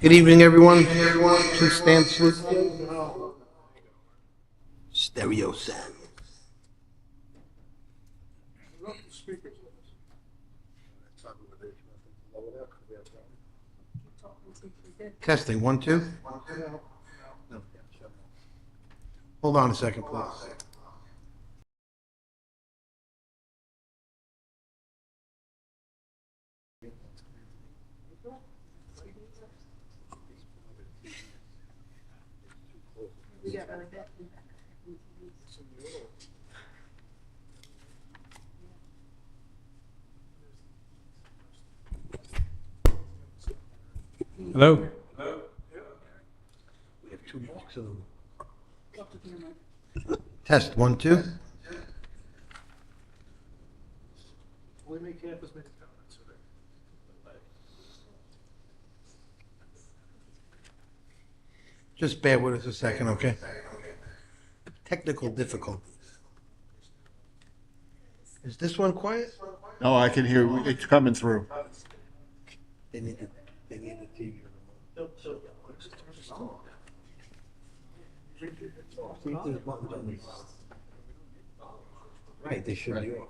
Good evening, everyone. Please stand, salute. Stereo sound. Testing, 1, 2. Hold on a second, please. Hello? We have 2 blocks of them. Test, 1, 2. Just bear with us a second, okay? Technical difficulties. Is this one quiet? No, I can hear, it's coming through. They need the TV remote. See if there's buttons on these. Right, they should be off.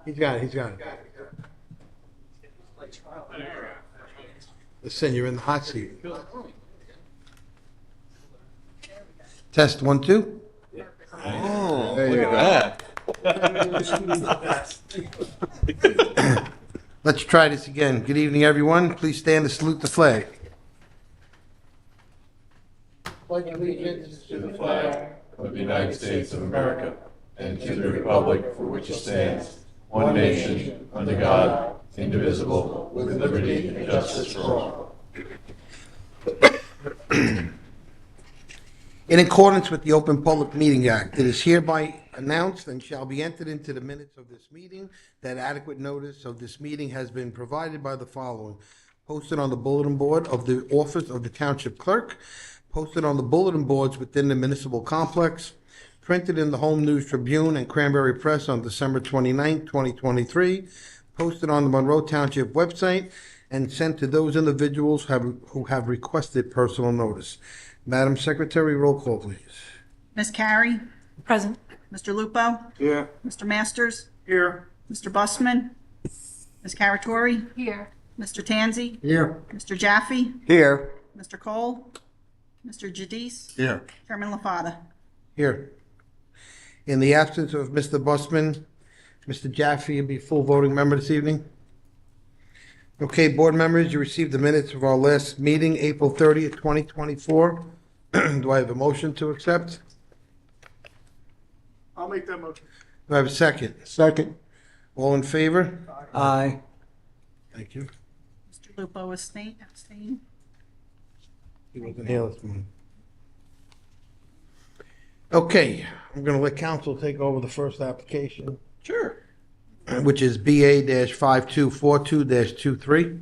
He's got it. Listen, you're in the hot seat. Test, 1, 2. Oh, look at that. Let's try this again. Good evening, everyone. Please stand to salute the flag. Pledge allegiance To the flag of the United States of America and to the republic for which it stands, one nation, under God, indivisible, with liberty and justice for all. In accordance with the Open Public Meeting Act, it is hereby announced and shall be entered into the minutes of this meeting that adequate notice of this meeting has been provided by the following: posted on the bulletin board of the office of the Township Clerk, posted on the bulletin boards within the municipal complex, printed in the Home News Tribune and Cranberry Press on December 29, 2023, posted on the Monroe Township website, and sent to those individuals who have requested personal notice. Madam Secretary, roll call, please. Ms. Carey? Present. Mr. Lupo? Here. Mr. Masters? Here. Mr. Busman? Ms. Caratori? Here. Mr. Tanzi? Here. Mr. Jaffe? Here. Mr. Cole? Mr. Jadis? Here. Chairman LaFada? Here. In the absence of Mr. Busman, Mr. Jaffe will be full voting member this evening. Okay, board members, you received the minutes of our last meeting, April 30th, 2024. Do I have a motion to accept? I'll make that motion. Do I have a second? Second. All in favor? Aye. Thank you. Mr. Lupo abstain? He wasn't here this morning. Okay, I'm going to let council take over the first application. Sure. Which is BA-5242-23.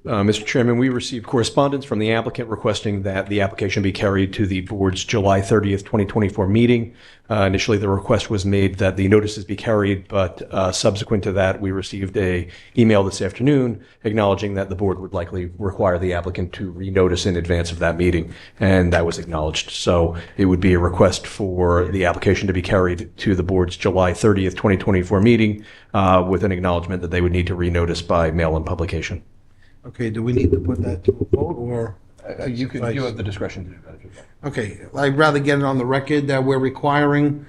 Mr. Chairman, we received correspondence from the applicant requesting that the application be carried to the board's July 30th, 2024 meeting. Initially, the request was made that the notices be carried, but subsequent to that, we received an email this afternoon acknowledging that the board would likely require the applicant to renotice in advance of that meeting, and that was acknowledged. So it would be a request for the application to be carried to the board's July 30th, 2024 meeting with an acknowledgement that they would need to renotice by mail-in publication. Okay, do we need to put that to a vote, or? You have the discretion to do that if you'd like. Okay, I'd rather get it on the record that we're requiring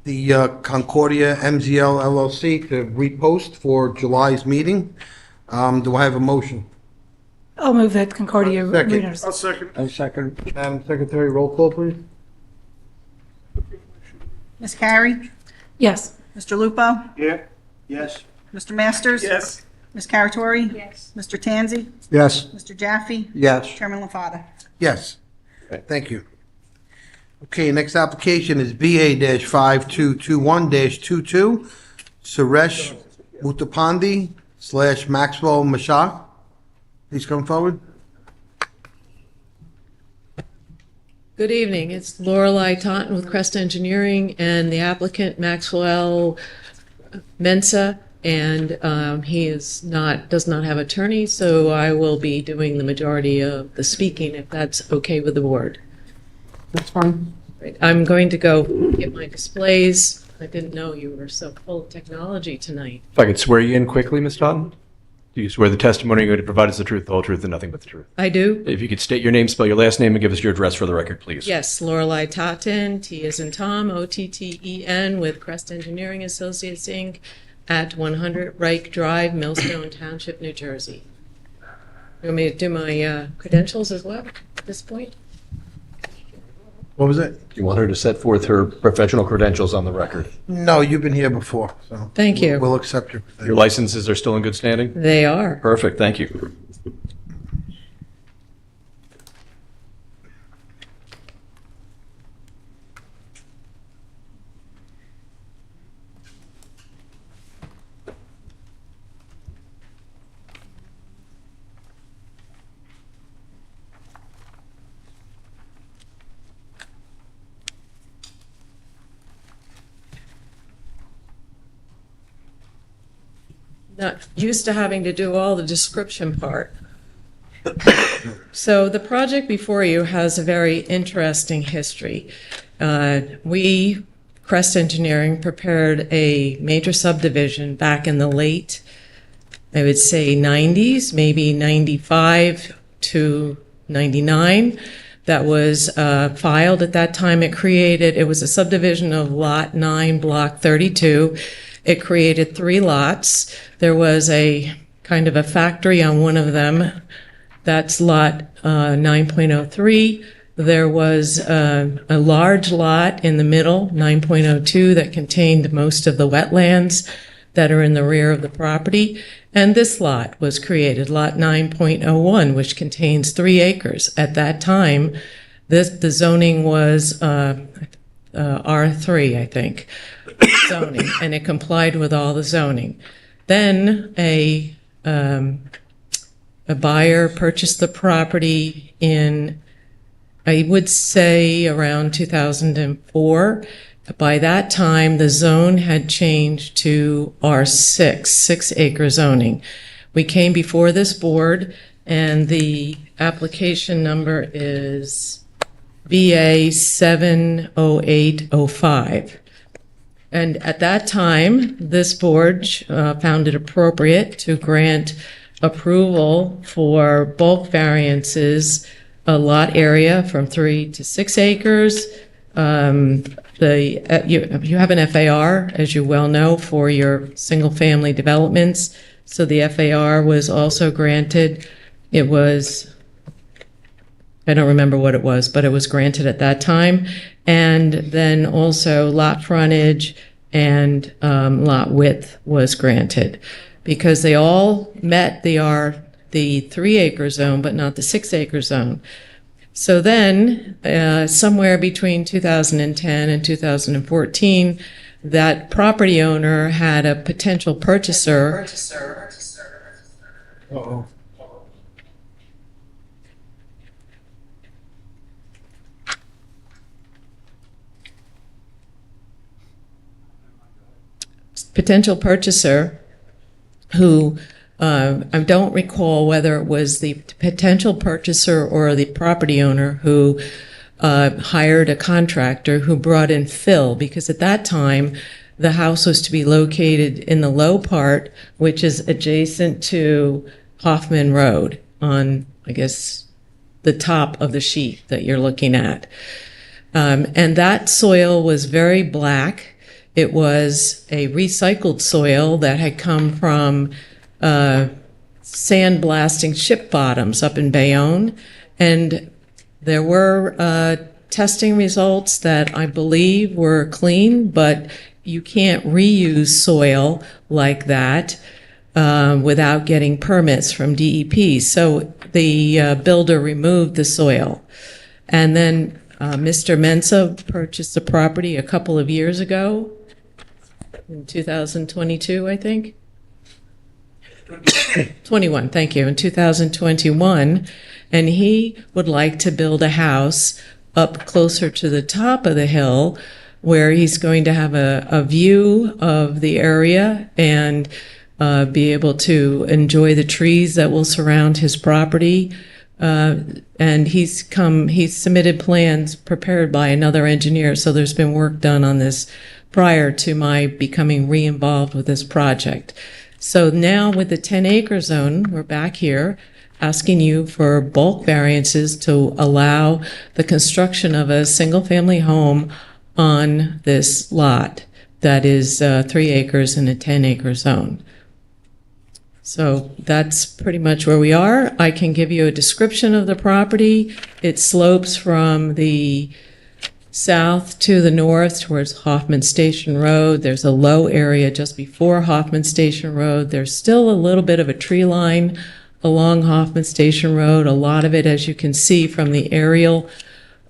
the Concordia MZL LLC to repost for July's meeting. Do I have a motion? I'll move that Concordia. Second. renotice. I'll second. I second. Madam Secretary, roll call, please. Ms. Carey? Yes. Mr. Lupo? Yeah. Yes. Mr. Masters? Yes. Ms. Caratori? Yes. Mr. Tanzi? Yes. Mr. Jaffe? Yes. Chairman LaFada? Yes. Thank you. Okay, next application is BA-5221-22, Suresh Muttapandi / Maxwell Mashah. Please come forward. Good evening. It's Lorelei Taunton with Crest Engineering and the applicant Maxwell Mensa, and he does not have attorney, so I will be doing the majority of the speaking, if that's okay with the board. That's fine. Right. I'm going to go get my displays. I didn't know you were so full of technology tonight. If I could swear you in quickly, Ms. Totten? Do you swear the testimony you're going to provide is the truth, the whole truth, and nothing but the truth? I do? If you could state your name, spell your last name, and give us your address for the record, please. Yes, Lorelei Totten, T as in Tom, O-T-T-E-N, with Crest Engineering Associates, Inc., at 100 Reich Drive, Millstone Township, New Jersey. You want me to do my credentials as well at this point? What was it? You want her to set forth her professional credentials on the record. No, you've been here before, so. Thank you. We'll accept your. Your licenses are still in good standing? They are. Perfect, thank you. Not used to having to do all the description part. So the project before you has a very interesting history. We, Crest Engineering, prepared a major subdivision back in the late, I would say 90s, maybe 95 to 99. That was filed at that time. It was a subdivision of Lot 9, Block 32. It created 3 lots. There was a kind of a factory on one of them. That's Lot 9.03. There was a large lot in the middle, 9.02, that contained most of the wetlands that are in the rear of the property. And this lot was created, Lot 9.01, which contains 3 acres. At that time, the zoning was R3, I think, zoning, and it complied with all the zoning. Then a buyer purchased the property in, I would say, around 2004. By that time, the zone had changed to R6, 6-acre zoning. We came before this board, and the application number is BA 70805. And at that time, this board found it appropriate to grant approval for bulk variances, a lot area from 3 to 6 acres. You have an FAR, as you well know, for your single-family developments. So the FAR was also granted. It was, I don't remember what it was, but it was granted at that time. And then also lot frontage and lot width was granted, because they all met the 3-acre zone, but not the 6-acre zone. So then, somewhere between 2010 and 2014, that property owner had a potential purchaser. Uh-oh. Potential purchaser who, I don't recall whether it was the potential purchaser or the property owner who hired a contractor who brought in fill, because at that time, the house was to be located in the low part, which is adjacent to Hoffman Road on, I guess, the top of the sheet that you're looking at. And that soil was very black. It was a recycled soil that had come from sandblasting ship bottoms up in Bayonne. And there were testing results that I believe were clean, but you can't reuse soil like that without getting permits from DEP. So the builder removed the soil. And then Mr. Mensa purchased the property a couple of years ago, in 2022, I think. 21, thank you, in 2021. And he would like to build a house up closer to the top of the hill, where he's going to have a view of the area and be able to enjoy the trees that will surround his property. And he's submitted plans prepared by another engineer, so there's been work done on this prior to my becoming re-involved with this project. So now with the 10-acre zone, we're back here asking you for bulk variances to allow the construction of a single-family home on this lot that is 3 acres in a 10-acre zone. So that's pretty much where we are. I can give you a description of the property. It slopes from the south to the north towards Hoffman Station Road. There's a low area just before Hoffman Station Road. There's still a little bit of a tree line along Hoffman Station Road. A lot of it, as you can see from the aerial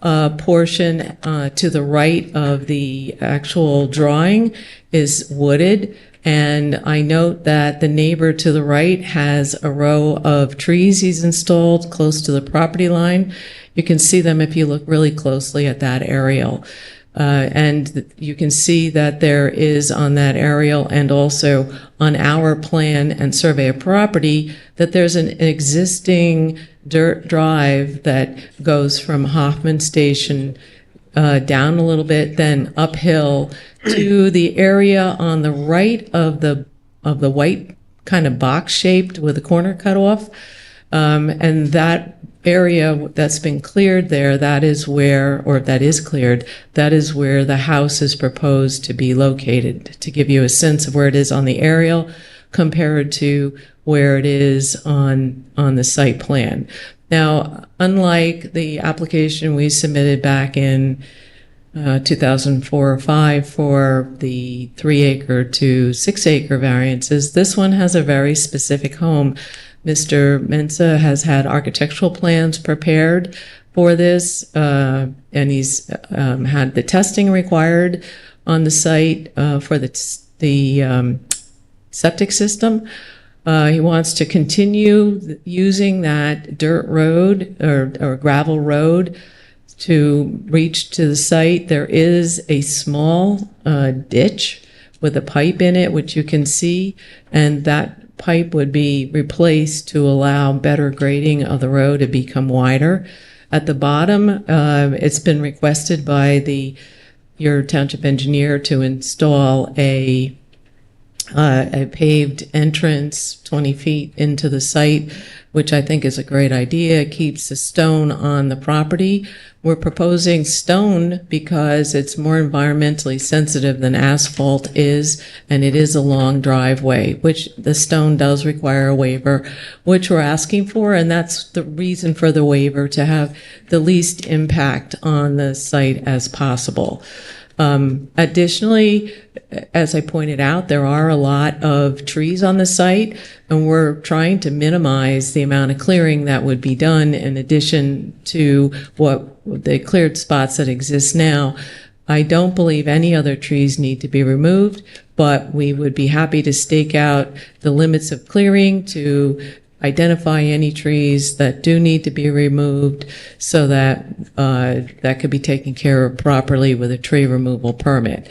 portion to the right of the actual drawing, is wooded. And I note that the neighbor to the right has a row of trees he's installed close to the property line. You can see them if you look really closely at that aerial. And you can see that there is on that aerial and also on our plan and survey of property that there's an existing dirt drive that goes from Hoffman Station down a little bit, then uphill to the area on the right of the white kind of box shaped with a corner cut off. And that area that's been cleared there, that is where the house is proposed to be located, to give you a sense of where it is on the aerial compared to where it is on the site plan. Now, unlike the application we submitted back in 2004 or 5 for the 3 acre to 6 acre variances, this one has a very specific home. Mr. Mensa has had architectural plans prepared for this, and he's had the testing required on the site for the septic system. He wants to continue using that dirt road or gravel road to reach to the site. There is a small ditch with a pipe in it, which you can see, and that pipe would be replaced to allow better grading of the road to become wider. At the bottom, it's been requested by your township engineer to install a paved entrance 20 feet into the site, which I think is a great idea. It keeps the stone on the property. We're proposing stone because it's more environmentally sensitive than asphalt is, and it is a long driveway, which the stone does require a waiver, which we're asking for, and that's the reason for the waiver, to have the least impact on the site as possible. Additionally, as I pointed out, there are a lot of trees on the site, and we're trying to minimize the amount of clearing that would be done in addition to what the cleared spots that exist now. I don't believe any other trees need to be removed, but we would be happy to stake out the limits of clearing to identify any trees that do need to be removed so that that could be taken care of properly with a tree removal permit.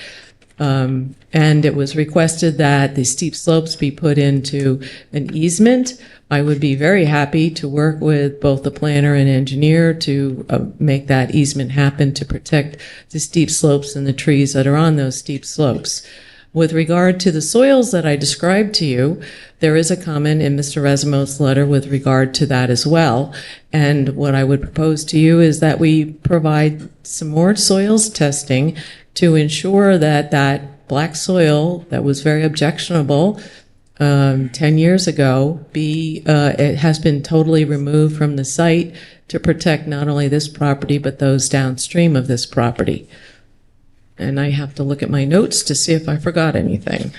And it was requested that the steep slopes be put into an easement. I would be very happy to work with both the planner and engineer to make that easement happen to protect the steep slopes and the trees that are on those steep slopes. With regard to the soils that I described to you, there is a comment in Mr. Resimo's letter with regard to that as well. And what I would propose to you is that we provide some more soils testing to ensure that that black soil that was very objectionable 10 years ago it has been totally removed from the site to protect not only this property but those downstream of this property. And I have to look at my notes to see if I forgot anything.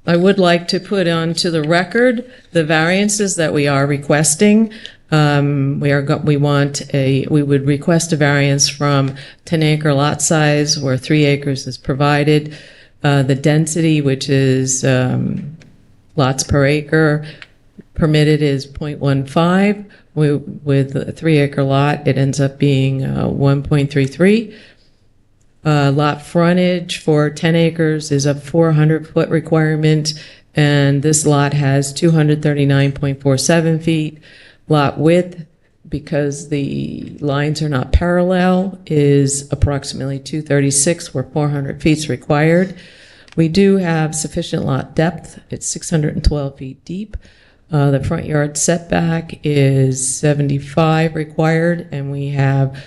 I would like to put onto the record the variances that we are requesting. We would request a variance from 10-acre lot size where 3 acres is provided. The density, which is lots per acre, permitted is 0.15. With a 3-acre lot, it ends up being 1.33. Lot frontage for 10 acres is a 400-foot requirement, and this lot has 239.47 feet. Lot width, because the lines are not parallel, is approximately 236, where 400 feet is required. We do have sufficient lot depth. It's 612 feet deep. The front yard setback is 75 required, and we have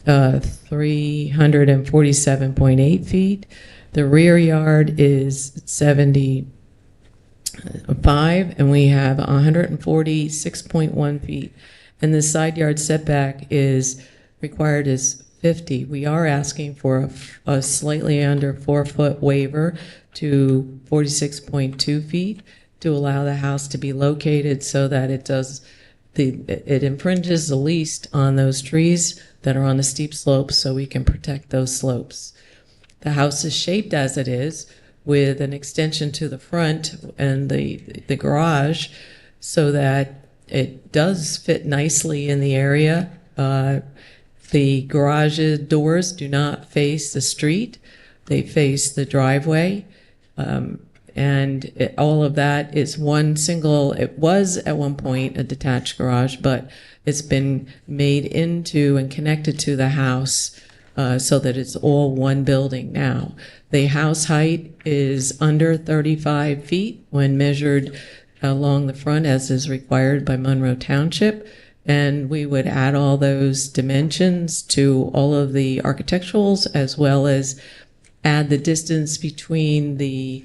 347.8 feet. The rear yard is 75, and we have 146.1 feet. And the side yard setback is required is 50. We are asking for a slightly under 4-foot waiver to 46.2 feet to allow the house to be located so that it infringes the least on those trees that are on the steep slopes, so we can protect those slopes. The house is shaped as it is, with an extension to the front and the garage, so that it does fit nicely in the area. The garage doors do not face the street. They face the driveway. All of that is one single, it was at one point a detached garage, but it's been made into and connected to the house so that it's all one building now. The house height is under 35 feet when measured along the front, as is required by Monroe Township. And we would add all those dimensions to all of the architecturals, as well as add the distance between the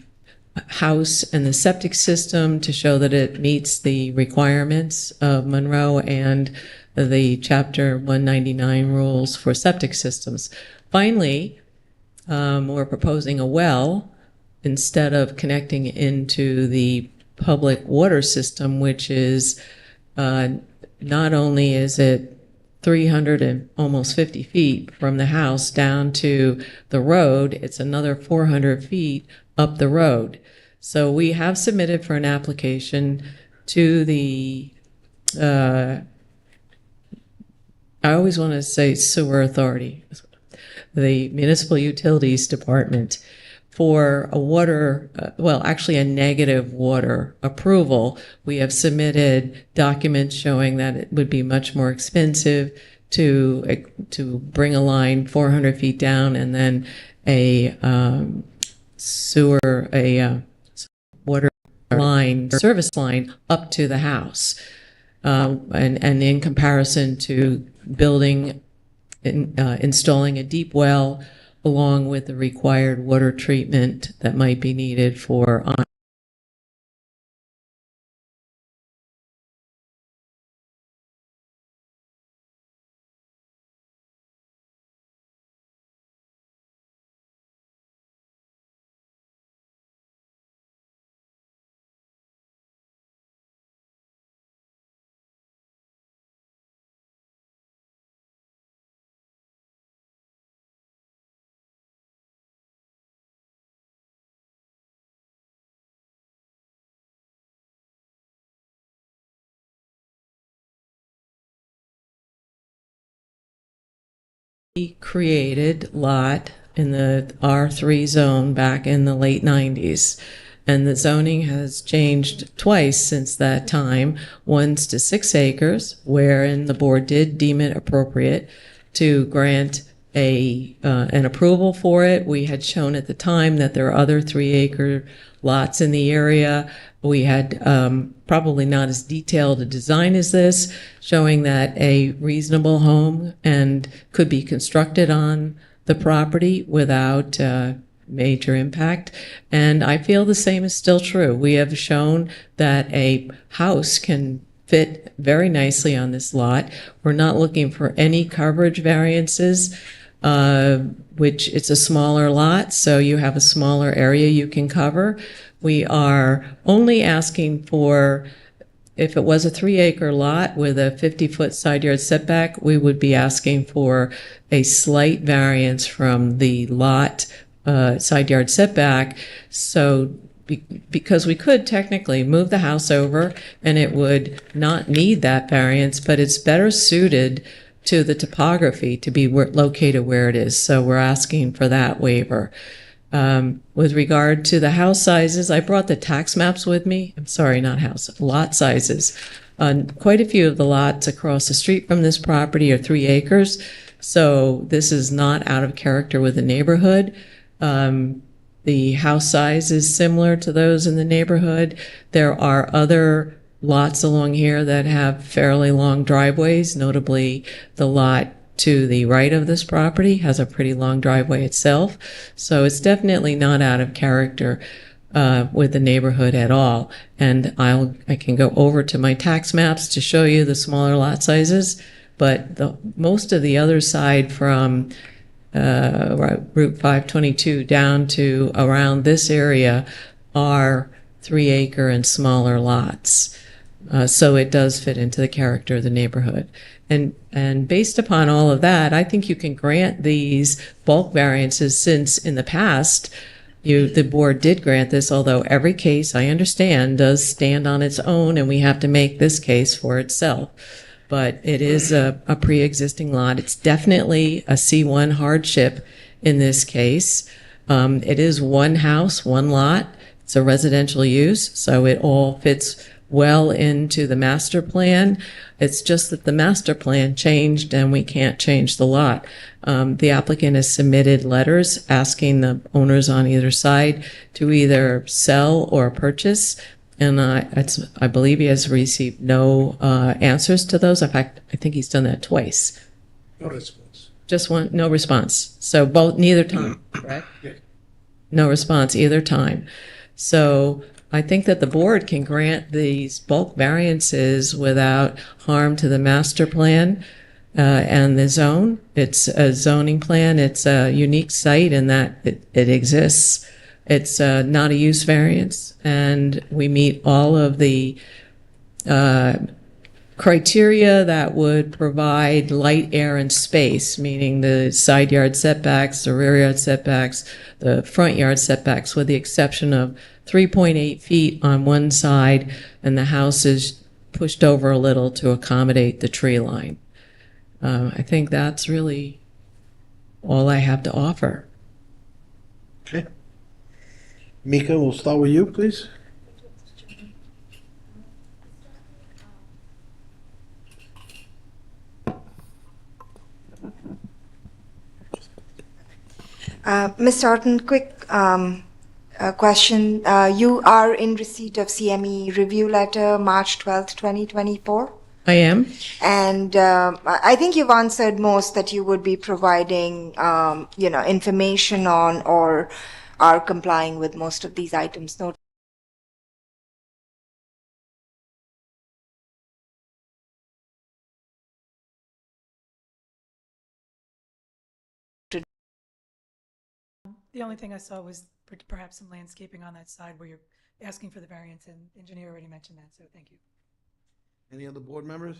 house and the septic system to show that it meets the requirements of Monroe and the Chapter 199 rules for septic systems. Finally, we're proposing a well instead of connecting into the public water system, which is not only is it 300 and almost 50 feet from the house down to the road, it's another 400 feet up the road. So we have submitted for an application to the, I always want to say sewer authority, the Municipal Utilities Department, for a water, actually a negative water approval. We have submitted documents showing that it would be much more expensive to bring a line 400 feet down and then a water line, service line up to the house. And in comparison to installing a deep well along with the required water treatment that might be needed for created lot in the R3 zone back in the late 90s. And the zoning has changed twice since that time. Once to 6 acres, wherein the board did deem it appropriate to grant an approval for it. We had shown at the time that there are other 3-acre lots in the area. We had probably not as detailed a design as this, showing that a reasonable home and could be constructed on the property without major impact. And I feel the same is still true. We have shown that a house can fit very nicely on this lot. We're not looking for any coverage variances, which it's a smaller lot, so you have a smaller area you can cover. We are only asking for, if it was a 3-acre lot with a 50-foot side yard setback, we would be asking for a slight variance from the lot side yard setback, so because we could technically move the house over and it would not need that variance, but it's better suited to the topography to be located where it is. So we're asking for that waiver. With regard to the house sizes, I brought the tax maps with me. I'm sorry, not house, lot sizes. Quite a few of the lots across the street from this property are 3 acres. So this is not out of character with the neighborhood. The house size is similar to those in the neighborhood. There are other lots along here that have fairly long driveways, notably the lot to the right of this property has a pretty long driveway itself. So it's definitely not out of character with the neighborhood at all. And I can go over to my tax maps to show you the smaller lot sizes, but most of the other side from Route 522 down to around this area are 3 acre and smaller lots. So it does fit into the character of the neighborhood. And based upon all of that, I think you can grant these bulk variances since in the past, the board did grant this, although every case, I understand, does stand on its own and we have to make this case for itself. But it is a pre-existing lot. It's definitely a C1 hardship in this case. It is one house, one lot. It's a residential use, so it all fits well into the master plan. It's just that the master plan changed and we can't change the lot. The applicant has submitted letters asking the owners on either side to either sell or purchase. And I believe he has received no answers to those. In fact, I think he's done that twice. No response. Just one, no response. So neither time, correct? No response either time. So I think that the board can grant these bulk variances without harm to the master plan and the zone. It's a zoning plan. It's a unique site in that it exists. It's not a use variance, and we meet all of the criteria that would provide light, air, and space, meaning the side yard setbacks, the rear yard setbacks, the front yard setbacks, with the exception of 3.8 feet on one side, and the house is pushed over a little to accommodate the tree line. I think that's really all I have to offer. Okay. Mika, we'll start with you, please. Ms. Orton, quick question. You are in receipt of CME review letter, March 12th, 2024? I am. And I think you've answered most that you would be providing, information on or are complying with most of these items. No. The only thing I saw was perhaps some landscaping on that side where you're asking for the variance, and the engineer already mentioned that, so thank you. Any other board members?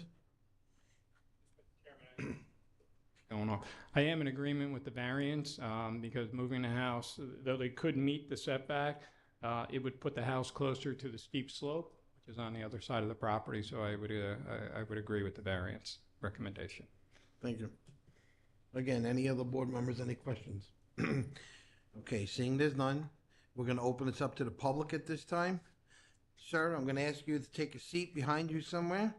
Going off. I am in agreement with the variance because moving the house, though they could meet the setback, it would put the house closer to the steep slope, which is on the other side of the property. So I would agree with the variance recommendation. Thank you. Again, any other board members, any questions? Okay, seeing there's none, we're going to open this up to the public at this time. Sir, I'm going to ask you to take a seat behind you somewhere.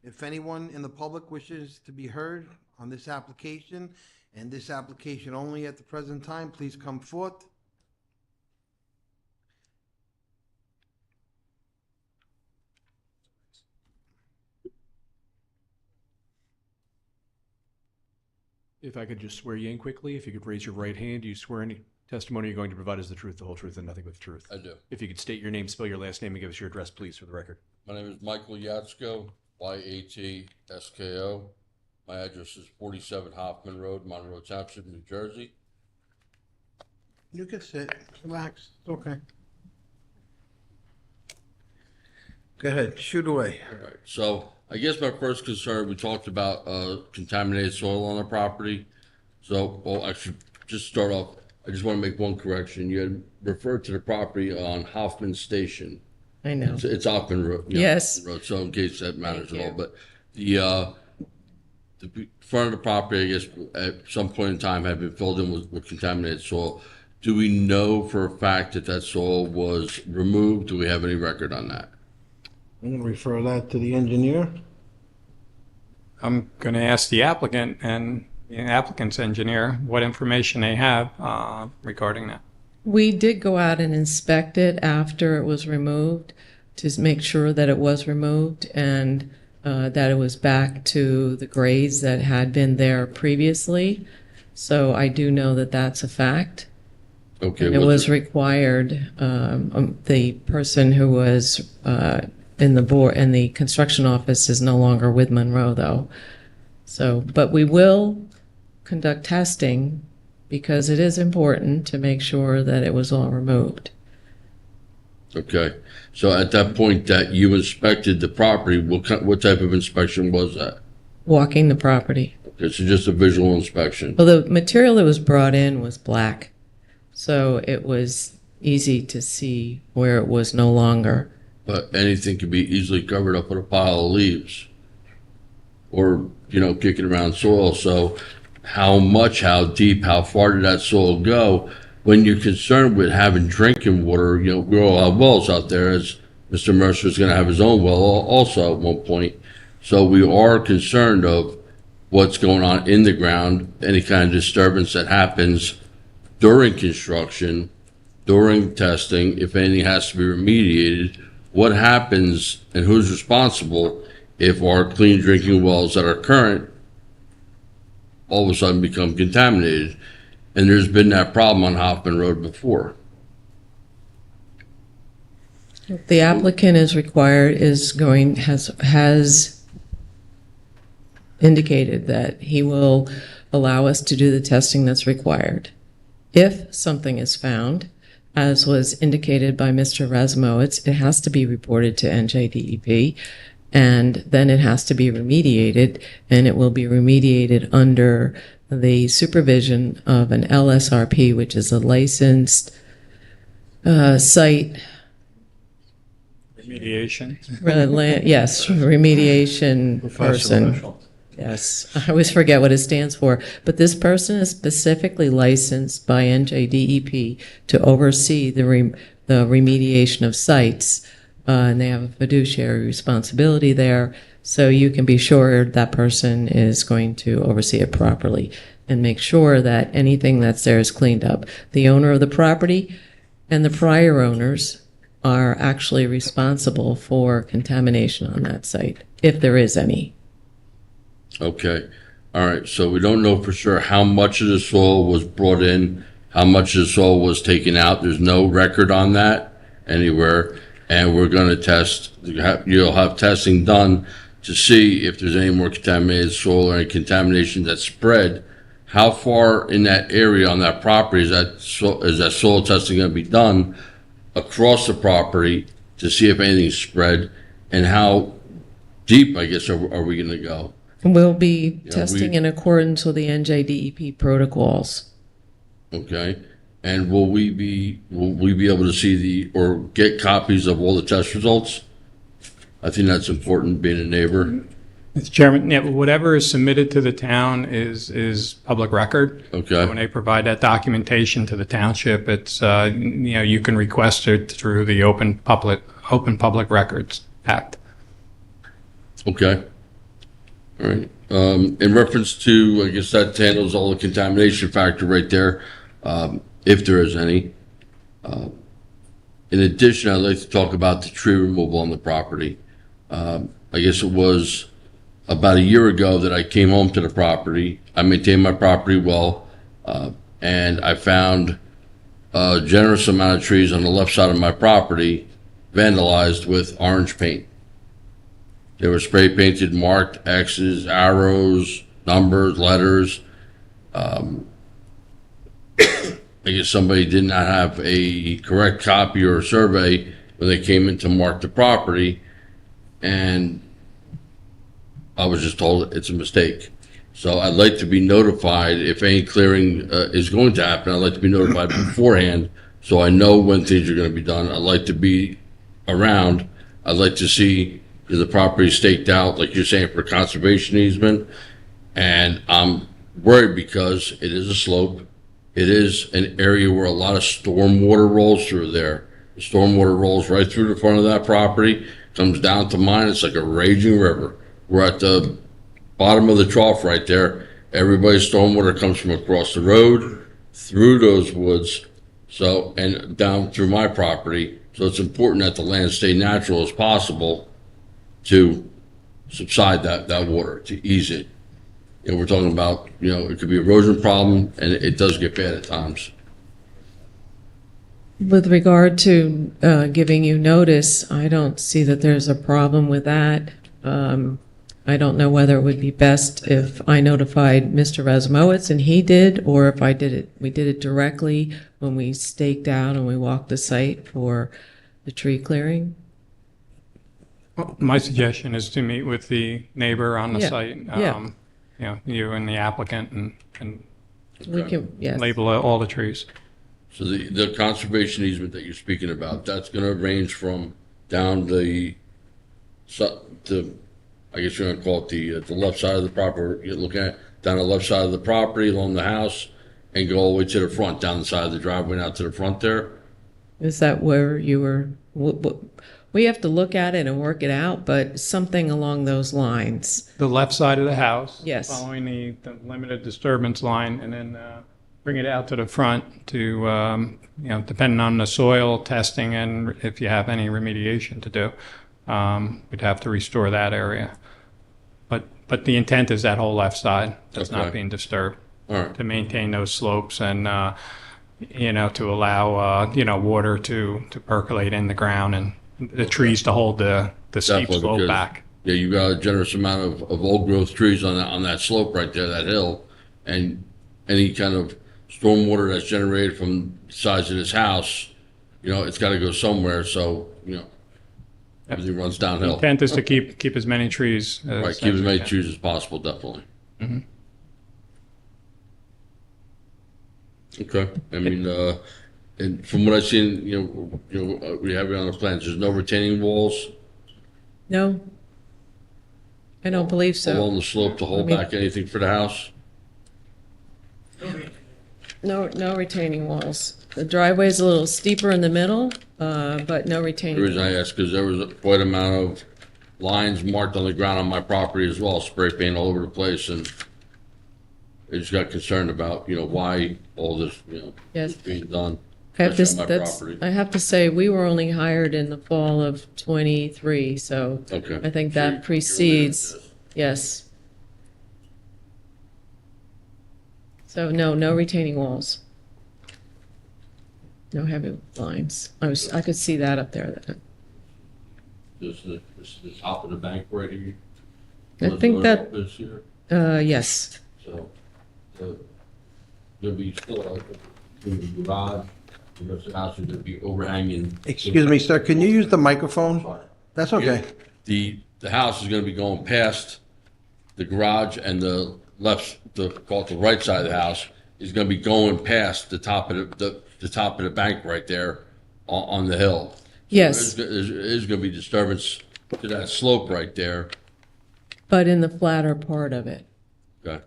If anyone in the public wishes to be heard on this application, and this application only at the present time, please come forth. If I could just swear you in quickly, if you could raise your right hand, do you swear any testimony you're going to provide is the truth, the whole truth, and nothing but the truth? I do. If you could state your name, spell your last name, and give us your address, please, for the record. My name is Michael Yatsko, Y-A-T-S-K-O. My address is 47 Hoffman Road, Monroe Township, New Jersey. You can sit, relax, it's okay. Go ahead, shoot away. All right. So I guess my first concern, we talked about contaminated soil on the property. So, well, actually, just start off, I just want to make one correction. You had referred to the property on Hoffman Station. I know. It's Hoffman Road. Yes. Hoffman Road, so in case that matters at all, but the front of the property, I guess, at some point in time had been filled in with contaminated soil. Do we know for a fact that that soil was removed? Do we have any record on that? I'm going to refer that to the engineer. I'm going to ask the applicant and the applicant's engineer what information they have regarding that. We did go out and inspect it after it was removed to make sure that it was removed and that it was back to the grades that had been there previously. So I do know that that's a fact. Okay. And it was required, the person who was in the construction office is no longer with Monroe, though. So, but we will conduct testing because it is important to make sure that it was all removed. Okay. So at that point that you inspected the property, what type of inspection was that? Walking the property. Okay, so just a visual inspection. Well, the material that was brought in was black, so it was easy to see where it was no longer. But anything could be easily covered up with a pile of leaves or, kicking around soil. So how much, how deep, how far did that soil go? When you're concerned with having drinking water, we all have wells out there, as Mr. Mercer is going to have his own well also at one point. So we are concerned of what's going on in the ground, any kind of disturbance that happens during construction, during testing, if anything has to be remediated, what happens and who's responsible if our clean drinking wells that are current all of a sudden become contaminated. And there's been that problem on Hoffman Road before. The applicant has indicated that he will allow us to do the testing that's required. If something is found, as was indicated by Mr. Resmo, it has to be reported to NJDEP, and then it has to be remediated, and it will be remediated under the supervision of an LSRP, which is a licensed site. Remediation. Yes, remediation person. Yes, I always forget what it stands for, but this person is specifically licensed by NJDEP to oversee the remediation of sites, and they have a fiduciary responsibility there, so you can be sure that person is going to oversee it properly and make sure that anything that's there is cleaned up. The owner of the property and the prior owners are actually responsible for contamination on that site, if there is any. Okay. All right. So we don't know for sure how much of the soil was brought in, how much of the soil was taken out. There's no record on that anywhere. And we're going to test, you'll have testing done to see if there's any more contaminated soil or any contamination that's spread. How far in that area on that property is that soil testing going to be done across the property to see if anything's spread? And how deep, I guess, are we going to go? We'll be testing in accordance with the NJDEP protocols. Okay. And will we be able to see or get copies of all the test results? I think that's important, being a neighbor. Mr. Chairman, yeah, whatever is submitted to the town is public record. Okay. So when they provide that documentation to the township, it's you can request it through the Open Public Records Act. Okay. All right. In reference to, I guess that handles all the contamination factor right there, if there is any. In addition, I'd like to talk about the tree removal on the property. I guess it was about a year ago that I came home to the property. I maintained my property well, and I found a generous amount of trees on the left side of my property vandalized with orange paint. They were spray painted, marked X's, arrows, numbers, letters. I guess somebody did not have a correct copy or a survey when they came in to mark the property, and I was just told it's a mistake. So I'd like to be notified if any clearing is going to happen. I'd like to be notified beforehand so I know when things are going to be done. I'd like to be around. I'd like to see is the property staked out, like you're saying, for conservation easement. And I'm worried because it is a slope. It is an area where a lot of stormwater rolls through there. The stormwater rolls right through the front of that property, comes down to mine. It's like a raging river. We're at the bottom of the trough right there. Everybody's stormwater comes from across the road, through those woods, so, and down through my property. So it's important that the land stay natural as possible to subside that water, to ease it. And we're talking about, it could be erosion problem, and it does get bad at times. With regard to giving you notice, I don't see that there's a problem with that. I don't know whether it would be best if I notified Mr. Rasmowitz and he did, or if we did it directly when we staked out and we walked the site for the tree clearing. My suggestion is to meet with the neighbor on the Yeah, site. yeah. You and the applicant and We can, yes. label all the trees. So the conservation easement that you're speaking about, that's gonna range from down I guess you're gonna call it the left side of the property, you're looking at, down the left side of the property along the house, and go all the way to the front, down the side of the driveway out to the front there? Is that where you were? We have to look at it and work it out, but something along those lines. The left side of the house. Yes. Following the limited disturbance line, and then bring it out to the front to, depending on the soil testing and if you have any remediation to do, we'd have to restore that area. But the intent is that whole left side that's Okay. not being disturbed. All right. To maintain those slopes and, to allow, water to percolate in the ground and the trees to hold the steep Definitely, slope because, back. Yeah, you got a generous amount of old growth trees on that slope right there, that hill, and any kind of stormwater that's generated from the size of this house, it's got to go somewhere. So everything runs downhill. Intent is to keep as many trees. Right, keep as many trees as possible, definitely. Mm-hmm. Okay, I mean, and from what I've seen, we have it on the plans. There's no retaining walls No? I don't believe so. along the slope to hold back anything for the house. No retaining walls. The driveway's a little steeper in the middle, but no The retaining. reason I asked, because there was quite a amount of lines marked on the ground on my property as well, spray paint all over the place, and I just got concerned about, why all this, Yes. is being done. I have to, especially on my property. I have to say, we were only hired in the fall of '23, so Okay. I think So you're that precedes, related to this. yes. So no retaining walls. No heavy lines. I could see that up there. This the top of the bank right here. I think that, Is here, yes. so, there'll be still a garage, because the house is gonna be overhanging. Excuse me, sir, can you use the microphone? That's okay. The house is gonna be going past the garage, and the call it the right side of the house is gonna be going past the top of the top of the bank right there on the hill. Yes, There's gonna be disturbance to that slope right there. but in the flatter part of it. Okay.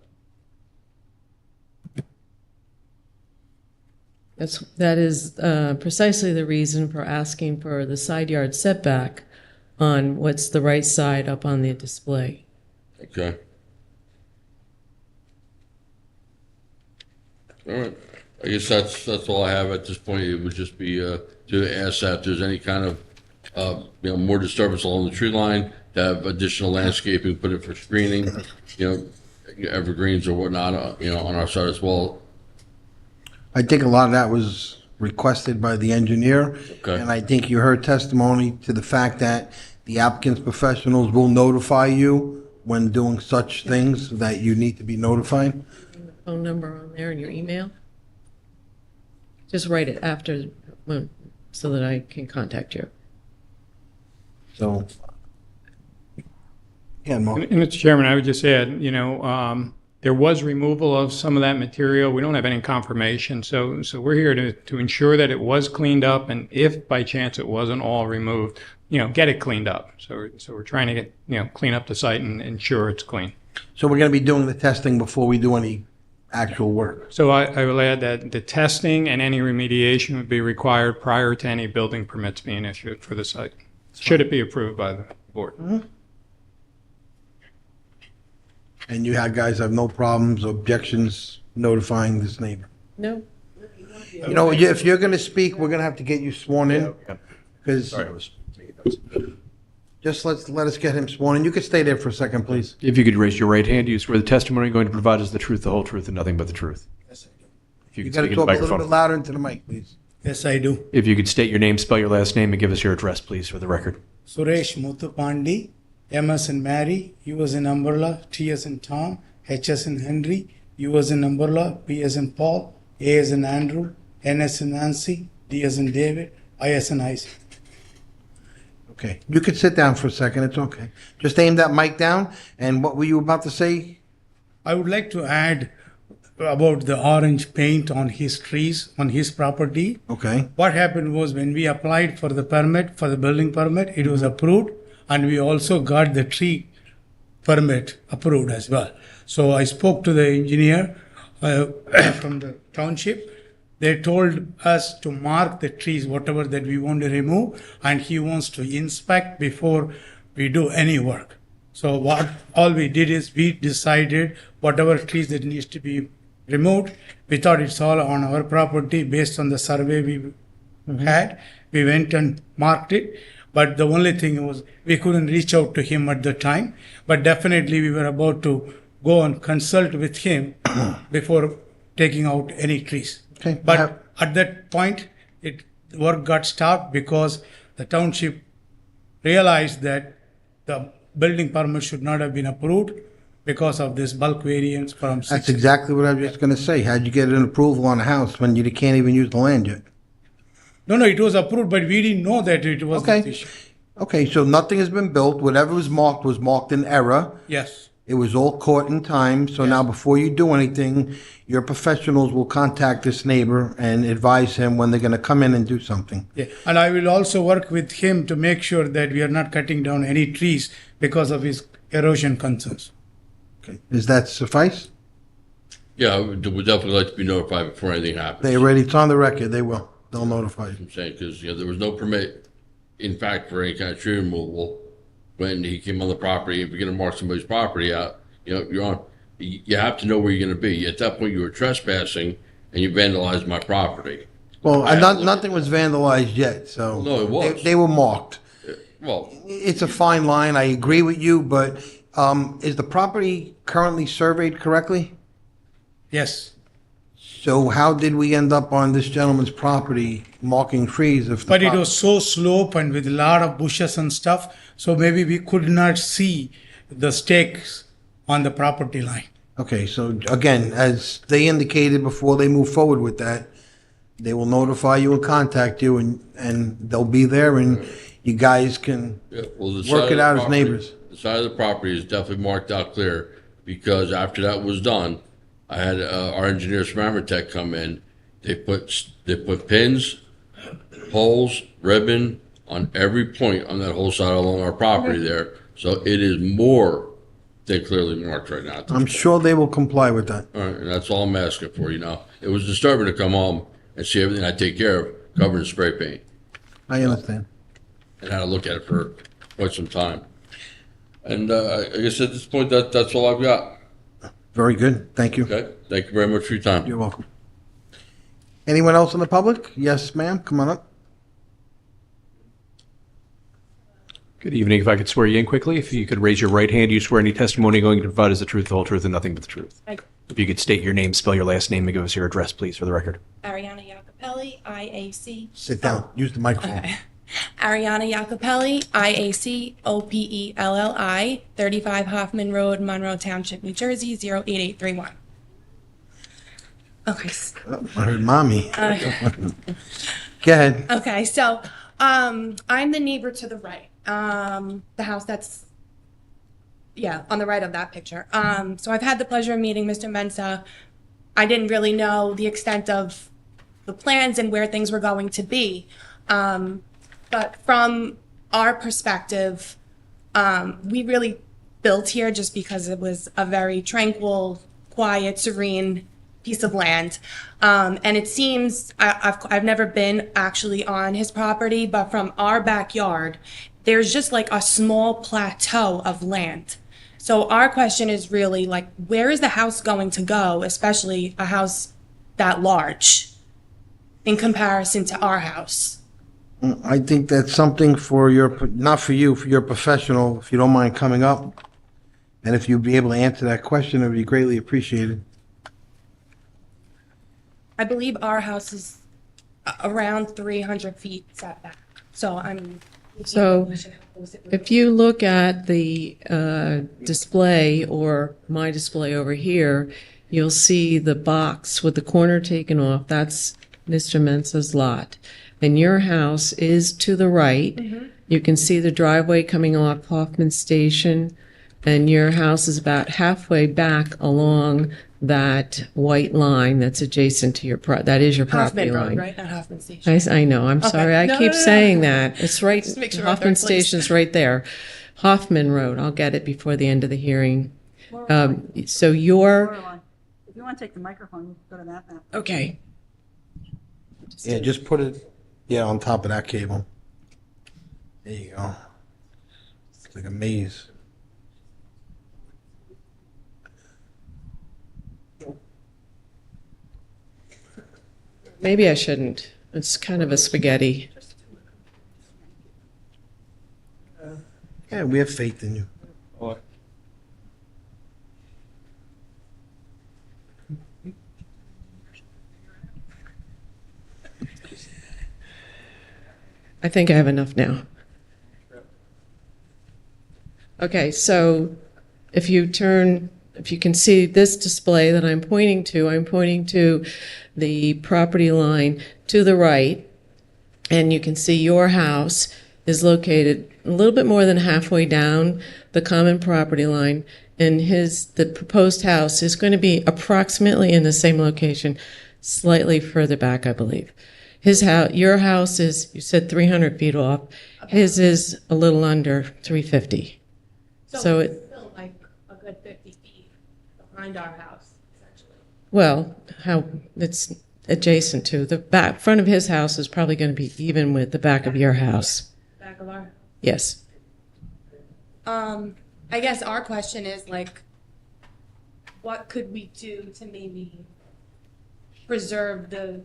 That is precisely the reason for asking for the side yard setback on what's the right side up on the display. Okay. All right. I guess that's all I have at this point. It would just be to ask that if there's any kind of more disturbance along the tree line, to have additional landscaping, put it for screening, evergreens or whatnot, on our side as well. I think a lot of that was requested by the engineer. Okay. And I think you heard testimony to the fact that the applicant's professionals will notify you when doing such things that you need to be notified. Phone number on there and your email? Just write it after, so that I can contact you. So, yeah, Mark. And Mr. Chairman, I would just add, There was removal of some of that material. We don't have any confirmation, so we're here to ensure that it was cleaned up, and if by chance it wasn't all removed, get it cleaned up. So we're trying to get, clean up the site and ensure it's clean. So we're going to be doing the testing before we do any actual work. So I will add that the testing and any remediation would be required prior to any building permits being issued for the site, should it be approved by the board. And you guys have no problems or objections notifying this neighbor? No. If you're going to speak, we're going to have to get you sworn in. Because Sorry, I was. just let us get him sworn in. You could stay there for a second, please. If you could raise your right hand, you swear the testimony you're going to provide is the truth, the whole truth, and nothing but the truth. If you You could got to speak in the talk a little bit microphone. louder into the mic, please. Yes, I do. If you could state your name, spell your last name, and give us your address, please, for the record. Suresh Muthupandi, M as in Mary, U as in umbrella, T as in Tom, H as in Henry, U as in umbrella, P as in Paul, A as in Andrew, N as in Nancy, D as in David, I as in Isaac. Okay. You could sit down for a second. It's okay. Just aim that mic down. And what were you about to say? I would like to add about the orange paint on his trees on his property. Okay. What happened was when we applied for the permit, for the building permit, it was approved, and we also got the tree permit approved as well. So I spoke to the engineer from the township. They told us to mark the trees, whatever that we want to remove, and he wants to inspect before we do any work. So all we did is we decided whatever trees that needs to be removed. We thought it's all on our property based on the survey we had. We went and marked it. But the only thing was we couldn't reach out to him at the time. But definitely we were about to go and consult with him before taking out any trees. Okay. But at that point, work got stopped because the township realized that the building permit should not have been approved because of this bulk variance from That's exactly what I was just going to say. How'd you get an approval on a house when you can't even use the land yet? No, it was approved, but we didn't know that it was Okay. this issue. Okay, so nothing has been built. Whatever was marked in error. Yes. It was all caught in time. So now before you do anything, your professionals will contact this neighbor and advise him when they're going to come in and do something. Yeah. And I will also work with him to make sure that we are not cutting down any trees because of his erosion concerns. Okay. Does that suffice? Yeah, we'd definitely like to be notified before anything happens. They already, it's on the record. They will. They'll notify you. I'm saying, because, there was no permit, in fact, for any kind of tree removal when he came on the property. If you're gonna mark somebody's property out, you have to know where you're gonna be. At that point, you were trespassing and you vandalized my property. Well, nothing was vandalized yet, so. No, it was. They were marked. Well, It's a fine line. I agree with you, but is the property currently surveyed correctly? Yes. So how did we end up on this gentleman's property marking trees if? But it was so slope and with a lot of bushes and stuff, so maybe we could not see the stakes on the property line. Okay, so again, as they indicated before they move forward with that, they will notify you and contact you and they'll be there and you guys can well, the side work of it the out as property- neighbors. The side of the property is definitely marked out clear, because after that was done, I had our engineers from Amertech come in. They put pins, holes, ribbon on every point on that whole side along our property there. So it is more than clearly marked right now. I'm sure they will comply with that. All right, and that's all I'm asking for, It was disturbing to come home and see everything I take care of covered in spray paint, I understand. and had to look at it for quite some time. And I guess at this point, that's all I've got. Very good. Thank you. Okay, thank you very much for your time. You're welcome. Anyone else in the public? Yes, ma'am. Come on up. Good evening. If I could swear you in quickly, if you could raise your right hand, you swear any testimony going to provide is the truth, the whole truth, and nothing but the truth. If you could state your name, spell your last name, and give us your address, please, for the record. Ariana Jacopelli, IAC. Sit down. Use the microphone. Ariana Jacopelli, IAC, OPELLI, 35 Hoffman Road, Monroe Township, New Jersey, 08831. Okay. Oh, I heard mommy. Go ahead. Okay, so I'm the neighbor to the right. The house that's Yeah, on the right of that picture. So I've had the pleasure of meeting Mr. Mensa. I didn't really know the extent of the plans and where things were going to be. But from our perspective, we really built here just because it was a very tranquil, quiet, serene piece of land. And it seems, I've never been actually on his property, but from our backyard, there's just like a small plateau of land. So our question is really like, where is the house going to go, especially a house that large in comparison to our house? I think that's something for your, not for you, for your professional, if you don't mind coming up. And if you'd be able to answer that question, it would be greatly appreciated. I believe our house is around 300 feet setback. So I'm. So if you look at the display or my display over here, you'll see the box with the corner taken off. That's Mr. Mensa's lot. And your house is to the right. Mm-hmm. You can see the driveway coming off Hoffman Station, and your house is about halfway back along that white line that's adjacent to your, that is your property Hoffman line. Road, right? Not Hoffman Station. I know, I'm Okay. sorry, I No, keep no, no, saying no. that. It's right, Just make sure we're at the Hoffman right place. Station's right there. Hoffman Road, I'll get it before the end of the hearing. So your, If you want to take the microphone, go to that map. okay. Yeah, just put it, on top of that cable. There you go. It's like a maze. Maybe I shouldn't. It's kind of a spaghetti. Yeah, we have faith in you. I think I have enough now. Okay, so if you can see this display that I'm pointing to the property line to the right, and you can see your house is located a little bit more than halfway down the common property line, and the proposed house is going to be approximately in the same location, slightly further back, I believe. Your house is, you said 300 feet off. His is a little under 350. So it's still like a good 50 feet behind our house, essentially. Well, it's adjacent to the front of his house is probably going to be even with the back of your house. Back of our. Yes. I guess our question is like, what could we do to maybe preserve the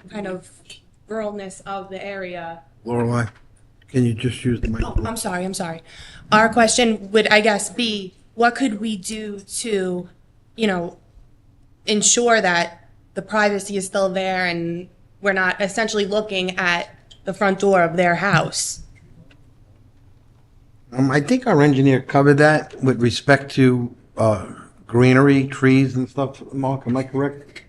kind of ruralness of the area? Lorelei, can you just use the Oh, microphone? I'm sorry. Our question would, I guess, be, what could we do to, ensure that the privacy is still there and we're not essentially looking at the front door of their house? I think our engineer covered that with respect to greenery, trees and stuff. Mark, am I correct?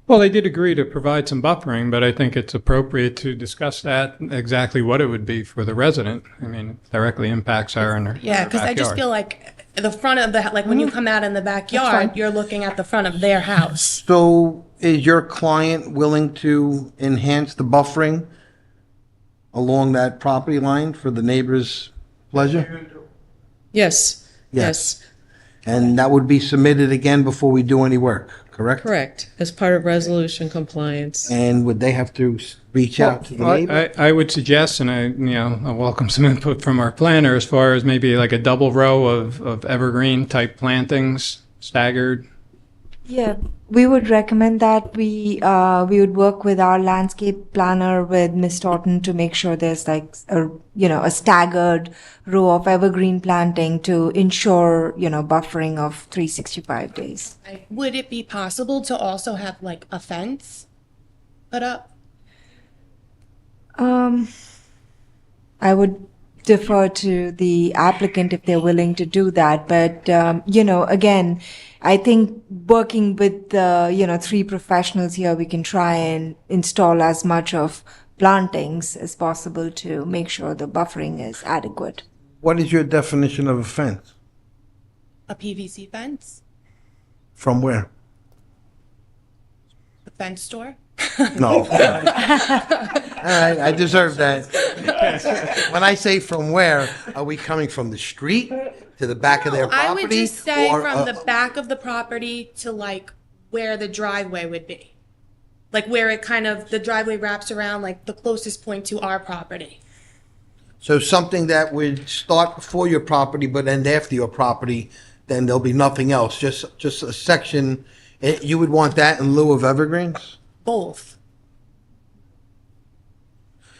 Well, they did agree to provide some buffering, but I think it's appropriate to discuss that, exactly what it would be for the resident. I mean, it directly impacts our Yeah, because I just feel like the front of like when you come out in the backyard, you're looking at the front of their house. So is your client willing to enhance the buffering along that property line for the neighbor's pleasure? Yes. Yes. And that would be submitted again before we do any work, correct? Correct. As part of resolution compliance. And would they have to reach out to the neighbor? I would suggest, and I welcome some input from our planner as far as maybe like a double row of evergreen type plantings, staggered. Yeah, we would recommend that we would work with our landscape planner with Ms. Totten to make sure there's like a staggered row of evergreen planting to ensure buffering of 365 days. Would it be possible to also have like a fence put up? I would defer to the applicant if they're willing to do that, but again, I think working with the, 3 professionals here, we can try and install as much of plantings as possible to make sure the buffering is adequate. What is your definition of a fence? A PVC fence? From where? A fence store? No. All right, I deserve that. When I say from where, are we coming from the street to the back of their property? I would just say or, from the back of the property to like where the driveway would be. Like where it kind of, the driveway wraps around, like the closest point to our property. So something that would start before your property but end after your property, then there'll be nothing else, just a section. You would want that in lieu of evergreens? Both.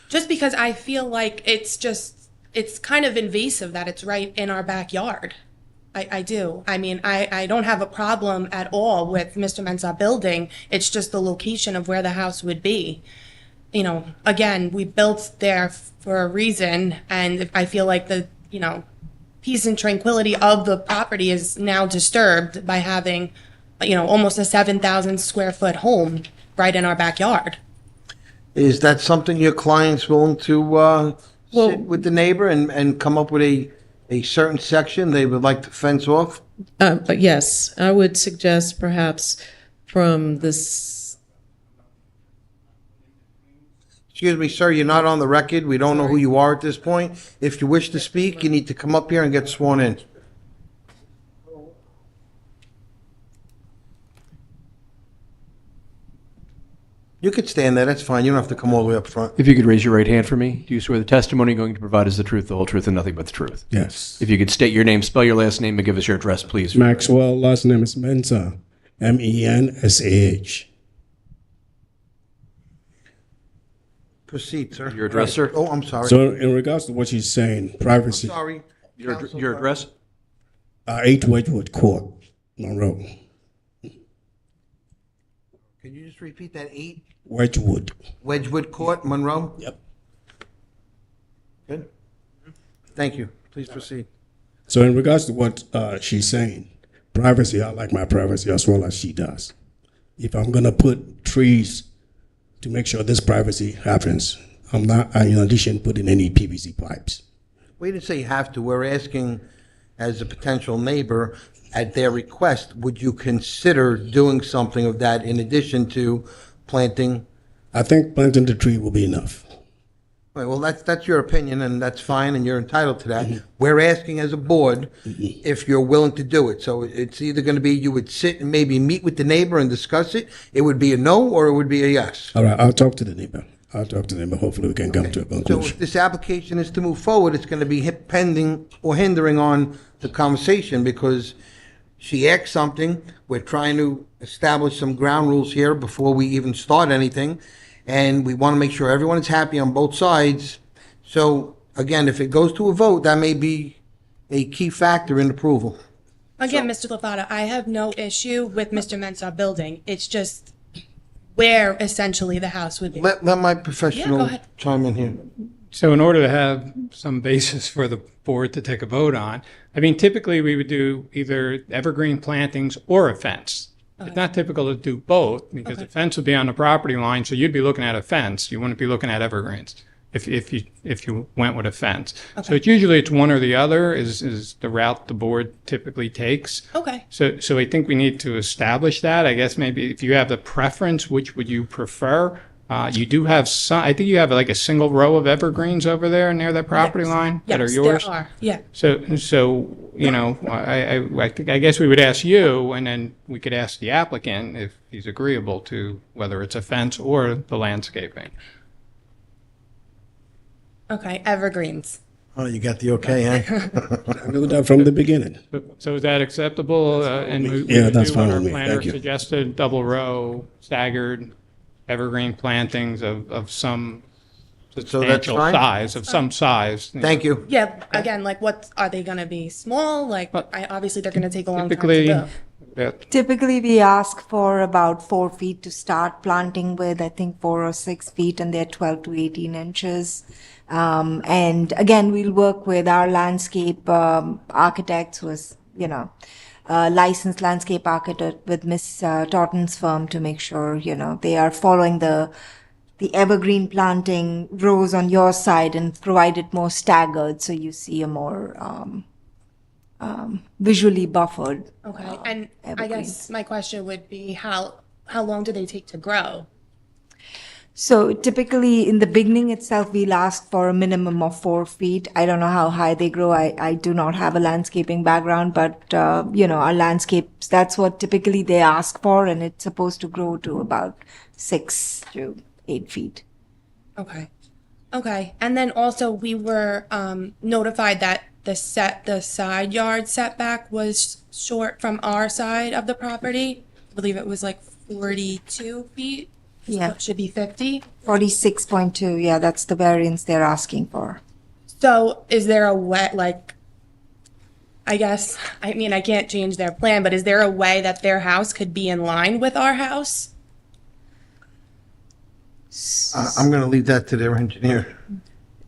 Just because I feel like it's kind of invasive that it's right in our backyard. I do. I mean, I don't have a problem at all with Mr. Mensah building. It's just the location of where the house would be. You know, again, we built there for a reason, and I feel like the, peace and tranquility of the property is now disturbed by having, almost a 7,000 square foot home right in our backyard. Is that something your client's willing to sit with the neighbor and come up with a certain section they would like to fence off? But yes, I would suggest perhaps from this. Excuse me, sir, you're not on the record. We don't know who you are at this point. If you wish to speak, you need to come up here and get sworn in. You could stand there, that's fine. You don't have to come all the way up front. If you could raise your right hand for me, do you swear the testimony you're going to provide is the truth, the whole truth, and nothing but the truth? Yes. If you could state your name, spell your last name, and give us your address, please. Maxwell, last name is Mensah, Mensah. Proceed, sir. Your address, sir? Oh, I'm sorry. So in regards to what she's saying, privacy, Sorry. Your address? 8 Wedgewood Court, Monroe. Can you just repeat that? 8 Wedgewood Court, Monroe? Yep. Good. Thank you. Please proceed. So in regards to what she's saying, privacy, I like my privacy as well as she does. If I'm going to put trees to make sure this privacy happens, I'm not, in addition, putting any PVC pipes. We didn't say you have to. We're asking, as a potential neighbor, at their request, would you consider doing something of that in addition to planting? I think planting the tree will be enough. Right, well, that's your opinion, and that's fine, and you're entitled to that. We're asking as a board if you're willing to do it. So it's either going to be you would sit and maybe meet with the neighbor and discuss it. It would be a no, or it would be a yes. All right, I'll talk to the neighbor. Hopefully we can come to a So conclusion. if this application is to move forward, it's going to be pending or hindering on the conversation because she asked something. We're trying to establish some ground rules here before we even start anything. And we want to make sure everyone is happy on both sides. So again, if it goes to a vote, that may be a key factor in approval. Again, Mr. Lafata, I have no issue with Mr. Mensah building. It's just where essentially the house would be. Let my Yeah, go professional ahead. chime in here. So in order to have some basis for the board to take a vote on, I mean, typically we would do either evergreen plantings or a fence. It's not typical to do both because the fence would be on the property line, so you'd be looking at a fence. You wouldn't be looking at evergreens if you went with a fence. So it's usually one or the other is the route the board typically takes. Okay. So I think we need to establish that. I guess maybe if you have the preference, which would you prefer? You do have some, I think you have like a single row of evergreens over there near that property line that are yours. Yes, there are. Yeah. So I guess we would ask you, and then we could ask the applicant if he's agreeable to whether it's a fence or the landscaping. Okay, evergreens. Oh, you got the okay, huh? I knew that from the beginning. So is that acceptable? And we Yeah, would that's do fine what our with me. planner Thank you. suggested, double row, staggered, evergreen plantings of some substantial fine? size, of some size. Thank you. Yeah, again, like what, are they gonna be small? Like, obviously they're gonna take a long time to Typically, go. Typically, we ask for about 4 feet to start planting with, I think 4 or 6 feet, and they're 12 to 18 inches. And again, we'll work with our landscape architects, who is, licensed landscape architect with Miss Totten firm, to make sure, they are following the evergreen planting rows on your side and provide it more staggered, so you see a more visually buffered. Okay, and I evergreen. guess my question would be how long do they take to grow? So typically in the beginning itself, we'll ask for a minimum of 4 feet. I don't know how high they grow. I do not have a landscaping background, but, our landscapes, that's what typically they ask for, and it's supposed to grow to about 6 to 8 feet. Okay, and then also we were notified that the side yard setback was short from our side of the property. I believe it was like 42 feet. Yeah. It should be 50. 46.2, yeah, that's the variance they're asking for. So is there a way, I can't change their plan, but is there a way that their house could be in line with our house? I'm going to leave that to their engineer.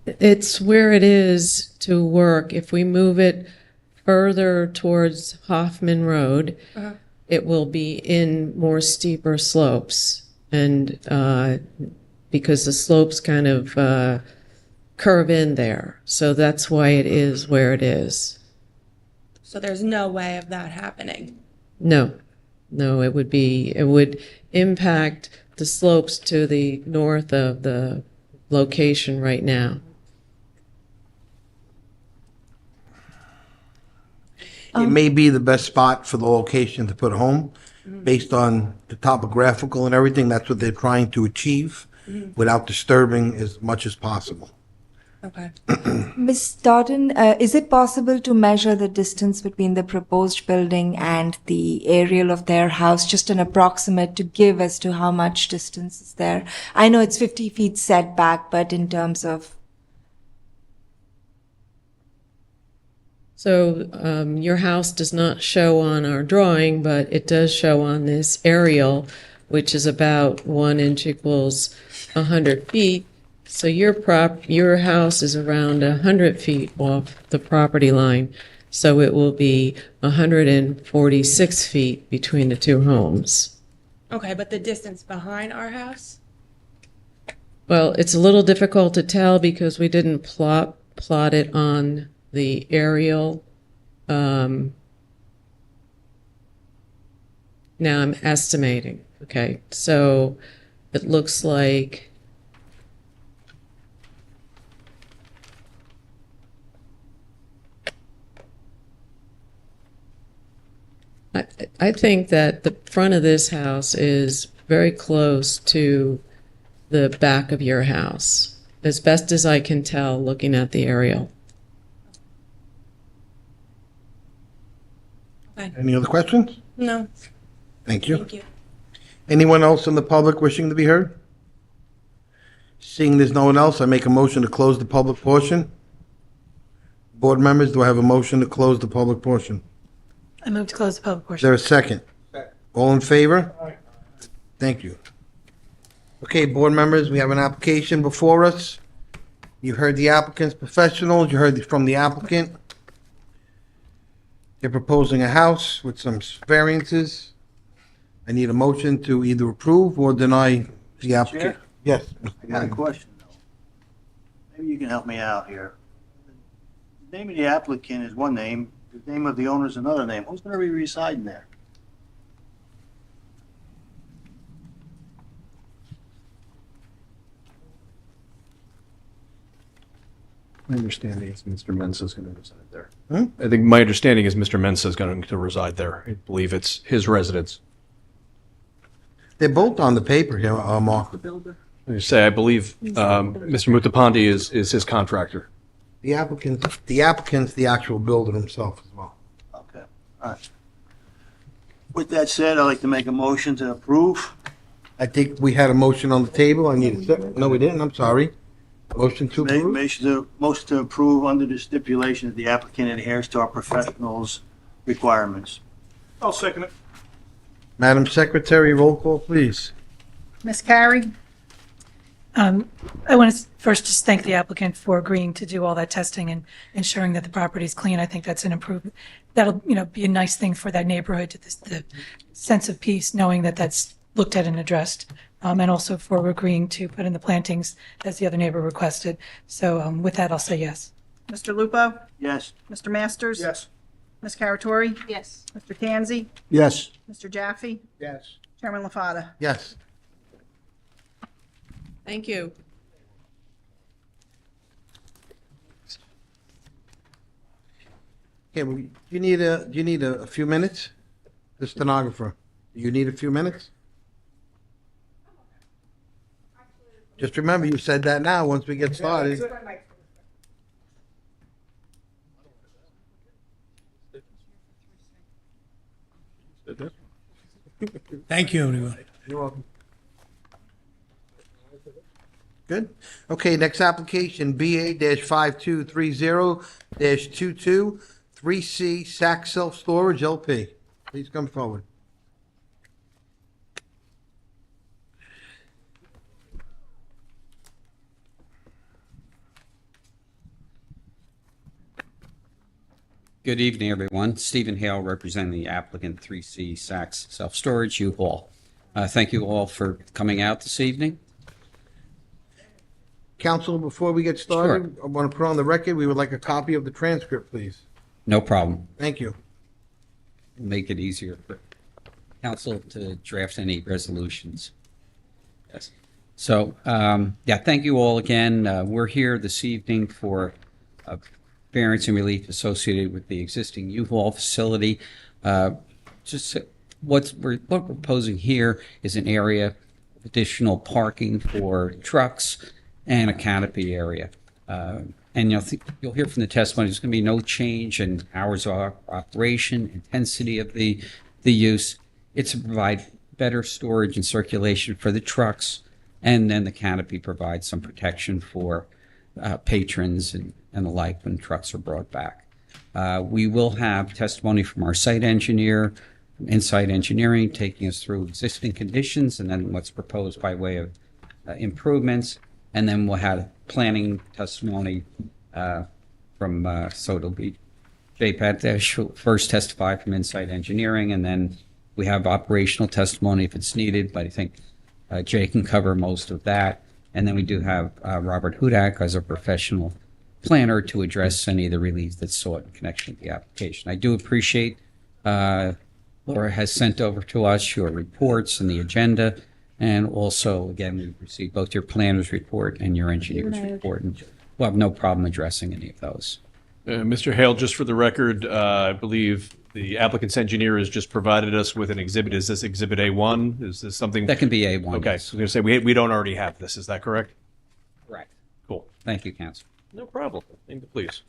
It's where it is to work. If we move it further towards Hoffman Road, it will be in more steeper slopes. And because the slopes kind of curve in there. So that's why it is where it is. So there's no way of that happening. No, it would impact the slopes to the north of the location right now. It may be the best spot for the location to put a home, based on the topographical and everything. That's what they're trying to achieve without disturbing as much as possible. Okay. Ms. Doughton, is it possible to measure the distance between the proposed building and the aerial of their house, just an approximate to give as to how much distance is there? I know it's 50 feet setback, but in terms of... So your house does not show on our drawing, but it does show on this aerial, which is about 1 inch equals 100 feet. So your house is around 100 feet off the property line. So it will be 146 feet between the two homes. Okay, but the distance behind our house? Well, it's a little difficult to tell because we didn't plot it on the aerial. Now I'm estimating, okay? So it looks like I think that the front of this house is very close to the back of your house, as best as I can tell looking at the aerial. Any other questions? No. Thank you. Thank you. Anyone else in the public wishing to be heard? Seeing there's no one else, I make a motion to close the public portion. Board members, do I have a motion to close the public portion? I move to close the public Is portion. there a second? All in favor? Thank you. Okay, board members, we have an application before us. You heard the applicant's professionals, you heard from the applicant. They're proposing a house with some variances. I need a motion to either approve or deny the applicant. Chair? Yes. I got a question, though. Maybe you can help me out here. The name of the applicant is one name, the name of the owner is another name. Who's going to be residing there? My understanding is Mr. Mensa is going to reside there. Hmm? I think my understanding is Mr. Mensa is going to reside there. I believe it's his residence. They're both on the paper here, Mark. I say, I believe Mr. Mutapandi is his contractor. The applicant's the actual builder himself as well. Okay, all right. With that said, I'd like to make a motion to approve. I think we had a motion on the table. I need a second. No, we didn't. I'm sorry. Motion to approve? Motion to approve under the stipulation that the applicant adheres to our professionals' requirements. I'll second it. Madam Secretary, roll call, please. Ms. Carey? I want to first just thank the applicant for agreeing to do all that testing and ensuring that the property is clean. I think that's an improvement. That'll, be a nice thing for that neighborhood, the sense of peace, knowing that that's looked at and addressed. And also for agreeing to put in the plantings as the other neighbor requested. So with that, I'll say yes. Mr. Lupo? Yes. Mr. Masters? Yes. Ms. Caratori? Yes. Mr. Tanzi? Yes. Mr. Jaffe? Yes. Chairman LaFata? Yes. Thank you. Okay, well, do you need a few minutes? The stenographer, do you need a few minutes? Just remember, you said that now, once we get started. Thank you, everyone. You're welcome. Good. Okay, next application, BA-5230-22, 3C Sac Self Storage LP. Please come forward. Good evening, everyone. Stephen Hale, representing the applicant 3C Saks Self-Storage U-Haul. Thank you all for coming out this evening. Counsel, before we get started, I want to put on the record, we would like a copy of the transcript, please. No problem. Thank you. Make it easier for council to draft any resolutions. Yes. So, yeah, thank you all again. We're here this evening for variance and relief associated with the existing U-Haul facility. What we're proposing here is an area of additional parking for trucks and a canopy area. And you'll hear from the testimony, there's going to be no change in hours of operation, intensity of the use. It's to provide better storage and circulation for the trucks, and then the canopy provides some protection for patrons and the like when trucks are brought back. We will have testimony from our site engineer, from Insight Engineering, taking us through existing conditions and then what's proposed by way of improvements. And then we'll have planning testimony from, so it'll be Jay Patesh will first testify from Insight Engineering, and then we have operational testimony if it's needed, but I think Jay can cover most of that. And then we do have Robert Hudak as a professional planner to address any of the relief that's sought in connection with the application. I do appreciate Laura has sent over to us your reports and the agenda. And also, again, we've received both your planner's report and your engineer's report, and we'll have no problem addressing any of those. Mr. Hale, just for the record, I believe the applicant's engineer has just provided us with an exhibit. Is this Exhibit A1? Is this something? That can be A1. Okay, yes. so I was going to say, we don't already have this. Is that correct? Correct. Cool. Thank you, Council. No problem. Please.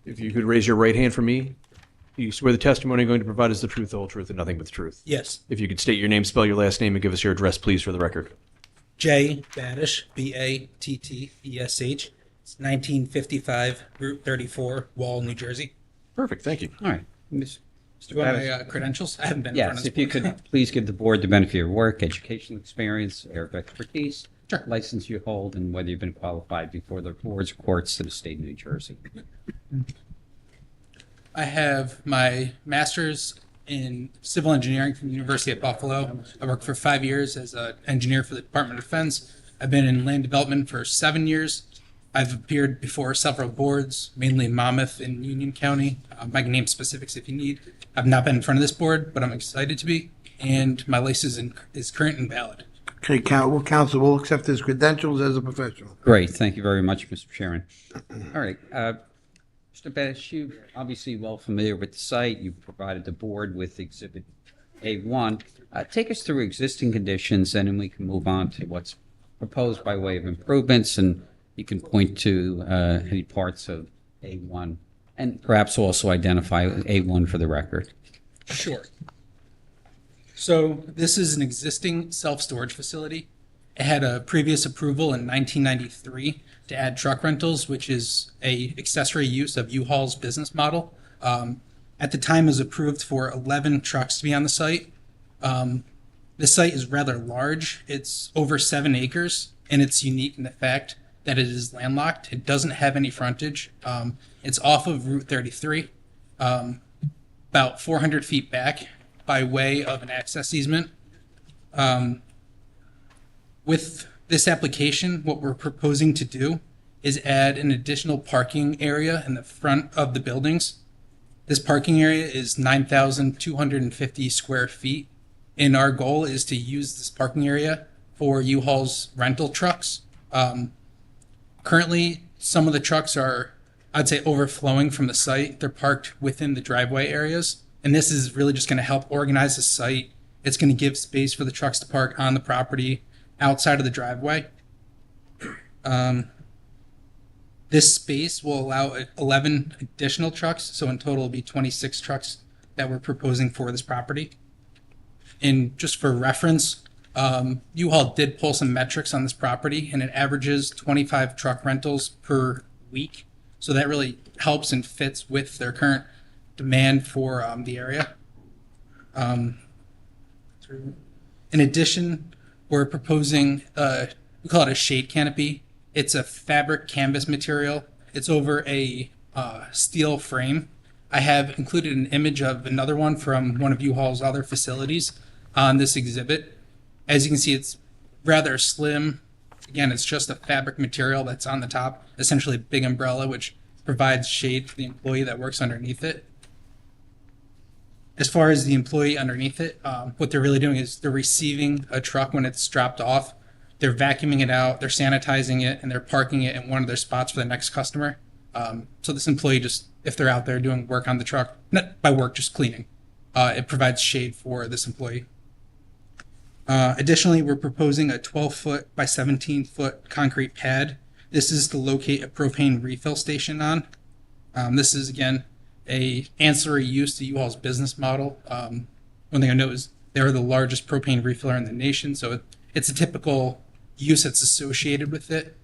If you could raise your right hand for me. You swear the testimony you're going to provide is the truth, the whole truth, and nothing but the truth. Yes. If you could state your name, spell your last name, and give us your address, please, for the record. J. Battish, Battesh. It's 1955 Route 34, Wall, New Jersey. Perfect. Thank you. All right. Mr. Do you want Battish? my credentials? I haven't been in front Yes, of this if you board. could please give the board the benefit of your work, educational experience, area of expertise, Sure. license you hold, and whether you've been qualified before the boards or courts of the state of New Jersey. I have my master's in civil engineering from the University of Buffalo. I worked for 5 years as an engineer for the Department of Defense. I've been in land development for 7 years. I've appeared before several boards, mainly Monmouth and Union County. I can name specifics if you need. I've not been in front of this board, but I'm excited to be, and my license is current and valid. Okay, counsel will accept his credentials as a professional. Great. Thank you very much, Mr. Chairman. All right. Mr. Battish, you're obviously well familiar with the site. You've provided the board with Exhibit A1. Take us through existing conditions, and then we can move on to what's proposed by way of improvements, and you can point to any parts of A1, and perhaps also identify A1 for the record. Sure. So this is an existing self-storage facility. It had a previous approval in 1993 to add truck rentals, which is a accessory use of U-Haul's business model. At the time, it was approved for 11 trucks to be on the site. The site is rather large. It's over 7 acres, and it's unique in the fact that it is landlocked. It doesn't have any frontage. It's off of Route 33, about 400 feet back. by way of an access easement. With this application, what we're proposing to do is add an additional parking area in the front of the buildings. This parking area is 9,250 square feet, and our goal is to use this parking area for U-Haul's rental trucks. Currently, some of the trucks are, I'd say, overflowing from the site. They're parked within the driveway areas, and this is really just going to help organize the site. It's going to give space for the trucks to park on the property outside of the driveway. This space will allow 11 additional trucks, so in total it'll be 26 trucks that we're proposing for this property. And just for reference, U-Haul did pull some metrics on this property, and it averages 25 truck rentals per week. So that really helps and fits with their current demand for the area. In addition, we're proposing, we call it a shade canopy. It's a fabric canvas material. It's over a steel frame. I have included an image of another one from one of U-Haul's other facilities on this exhibit. As you can see, it's rather slim. Again, it's just a fabric material that's on the top, essentially a big umbrella, which provides shade for the employee that works underneath it. As far as the employee underneath it, what they're really doing is they're receiving a truck when it's dropped off. They're vacuuming it out, they're sanitizing it, and they're parking it in one of their spots for the next customer. So this employee just, if they're out there doing work on the truck, not by work, just cleaning, it provides shade for this employee. Additionally, we're proposing a 12-foot by 17-foot concrete pad. This is to locate a propane refill station on. This is, again, a ancillary use to U-Haul's business model. One thing I know is they're the largest propane refiller in the nation, so it's a typical use that's associated with it.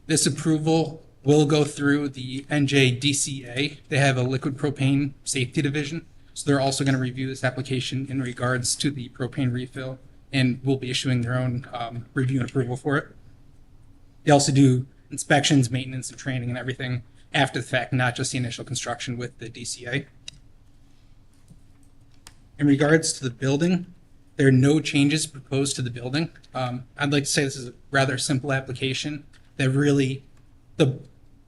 This approval will go through the NJDCA. They have a liquid propane safety division, so they're also going to review this application in regards to the propane refill, and will be issuing their own review and approval for it. They also do inspections, maintenance, and training and everything after the fact, not just the initial construction with the DCA. In regards to the building, there are no changes proposed to the building. I'd like to say this is a rather simple application that really, the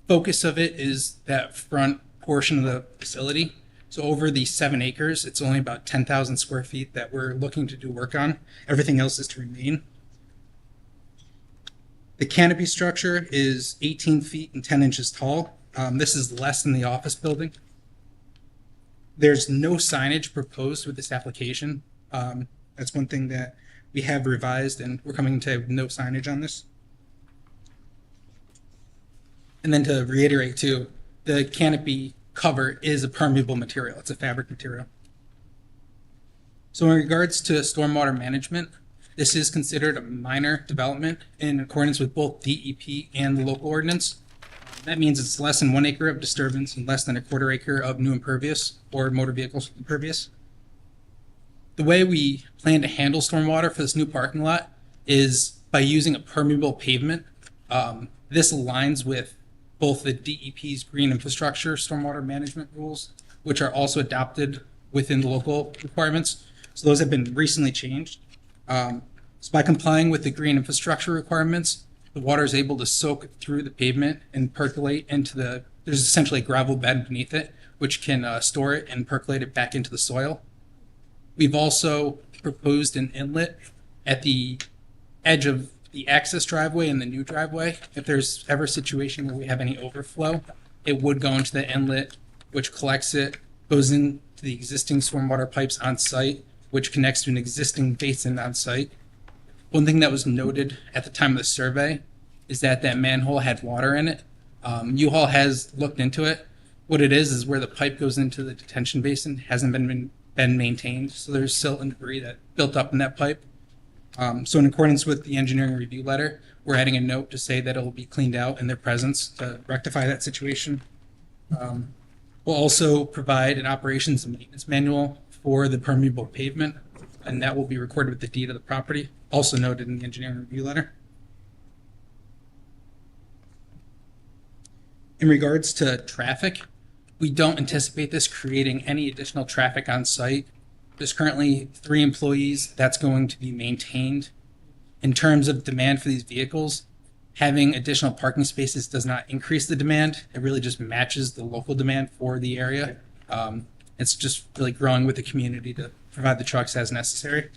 focus of it is that front portion of the facility. So over the 7 acres, it's only about 10,000 square feet that we're looking to do work on. Everything else is to remain. The canopy structure is 18 feet and 10 inches tall. This is less than the office building. There's no signage proposed with this application. That's one thing that we have revised, and we're coming to no signage on this. And then to reiterate too, the canopy cover is a permeable material. It's a fabric material. So in regards to stormwater management, this is considered a minor development in accordance with both DEP and the local ordinance. That means it's less than 1 acre of disturbance and less than a 1/4 acre of new impervious or motor vehicles impervious. The way we plan to handle stormwater for this new parking lot is by using a permeable pavement. This aligns with both the DEP's green infrastructure stormwater management rules, which are also adopted within the local requirements. So those have been recently changed. So by complying with the green infrastructure requirements, the water is able to soak through the pavement and percolate into there's essentially a gravel bed beneath it, which can store it and percolate it back into the soil. We've also proposed an inlet at the edge of the access driveway and the new driveway. If there's ever a situation where we have any overflow, it would go into the inlet, which collects it, goes into the existing stormwater pipes on site, which connects to an existing basin on site. One thing that was noted at the time of the survey is that manhole had water in it. U-Haul has looked into it. What it is where the pipe goes into the detention basin hasn't been maintained, so there's silt and debris that built up in that pipe. So in accordance with the engineering review letter, we're adding a note to say that it will be cleaned out in their presence to rectify that situation. We'll also provide an operations and maintenance manual for the permeable pavement, and that will be recorded with the deed of the property, also noted in the engineering review letter. In regards to traffic, we don't anticipate this creating any additional traffic on site. There's currently 3 employees. That's going to be maintained. In terms of demand for these vehicles, having additional parking spaces does not increase the demand. It really just matches the local demand for the area. It's just really growing with the community to provide the trucks as necessary.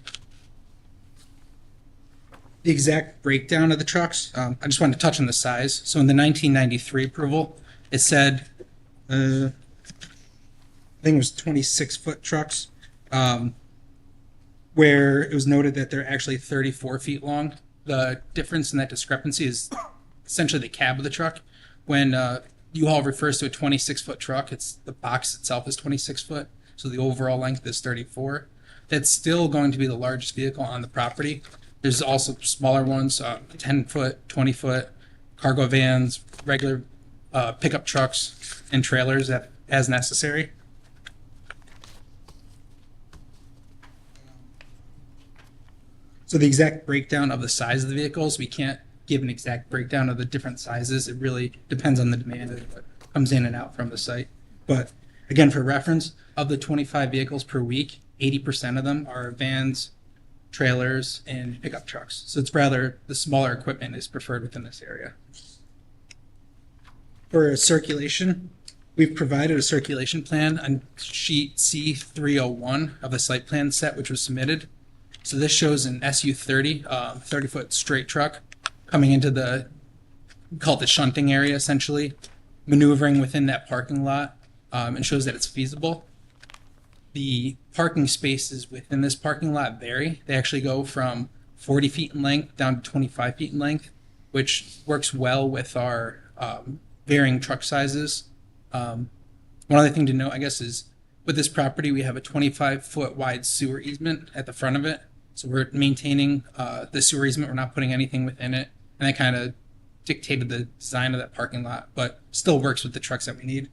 The exact breakdown of the trucks, I just wanted to touch on the size. So in the 1993 approval, it said, I think it was 26-foot trucks, where it was noted that they're actually 34 feet long. The difference in that discrepancy is essentially the cab of the truck. When U-Haul refers to a 26-foot truck, it's the box itself is 26 foot, so the overall length is 34. That's still going to be the largest vehicle on the property. There's also smaller ones, 10-foot, 20-foot, cargo vans, regular pickup trucks, and trailers as necessary. So the exact breakdown of the size of the vehicles, we can't give an exact breakdown of the different sizes. It really depends on the demand of what comes in and out from the site. But again, for reference, of the 25 vehicles per week, 80% of them are vans, trailers, and pickup trucks. So it's rather the smaller equipment is preferred within this area. For circulation, we've provided a circulation plan on sheet C301 of the site plan set, which was submitted. So this shows an SU30, 30-foot straight truck coming into the, we call it the shunting area essentially, maneuvering within that parking lot, and shows that it's feasible. The parking spaces within this parking lot vary. They actually go from 40 feet in length down to 25 feet in length, which works well with our varying truck sizes. One other thing to note, I guess, is with this property, we have a 25-foot wide sewer easement at the front of it. So we're maintaining the sewer easement. We're not putting anything within it. And that kind of dictated the design of that parking lot, but still works with the trucks that we need.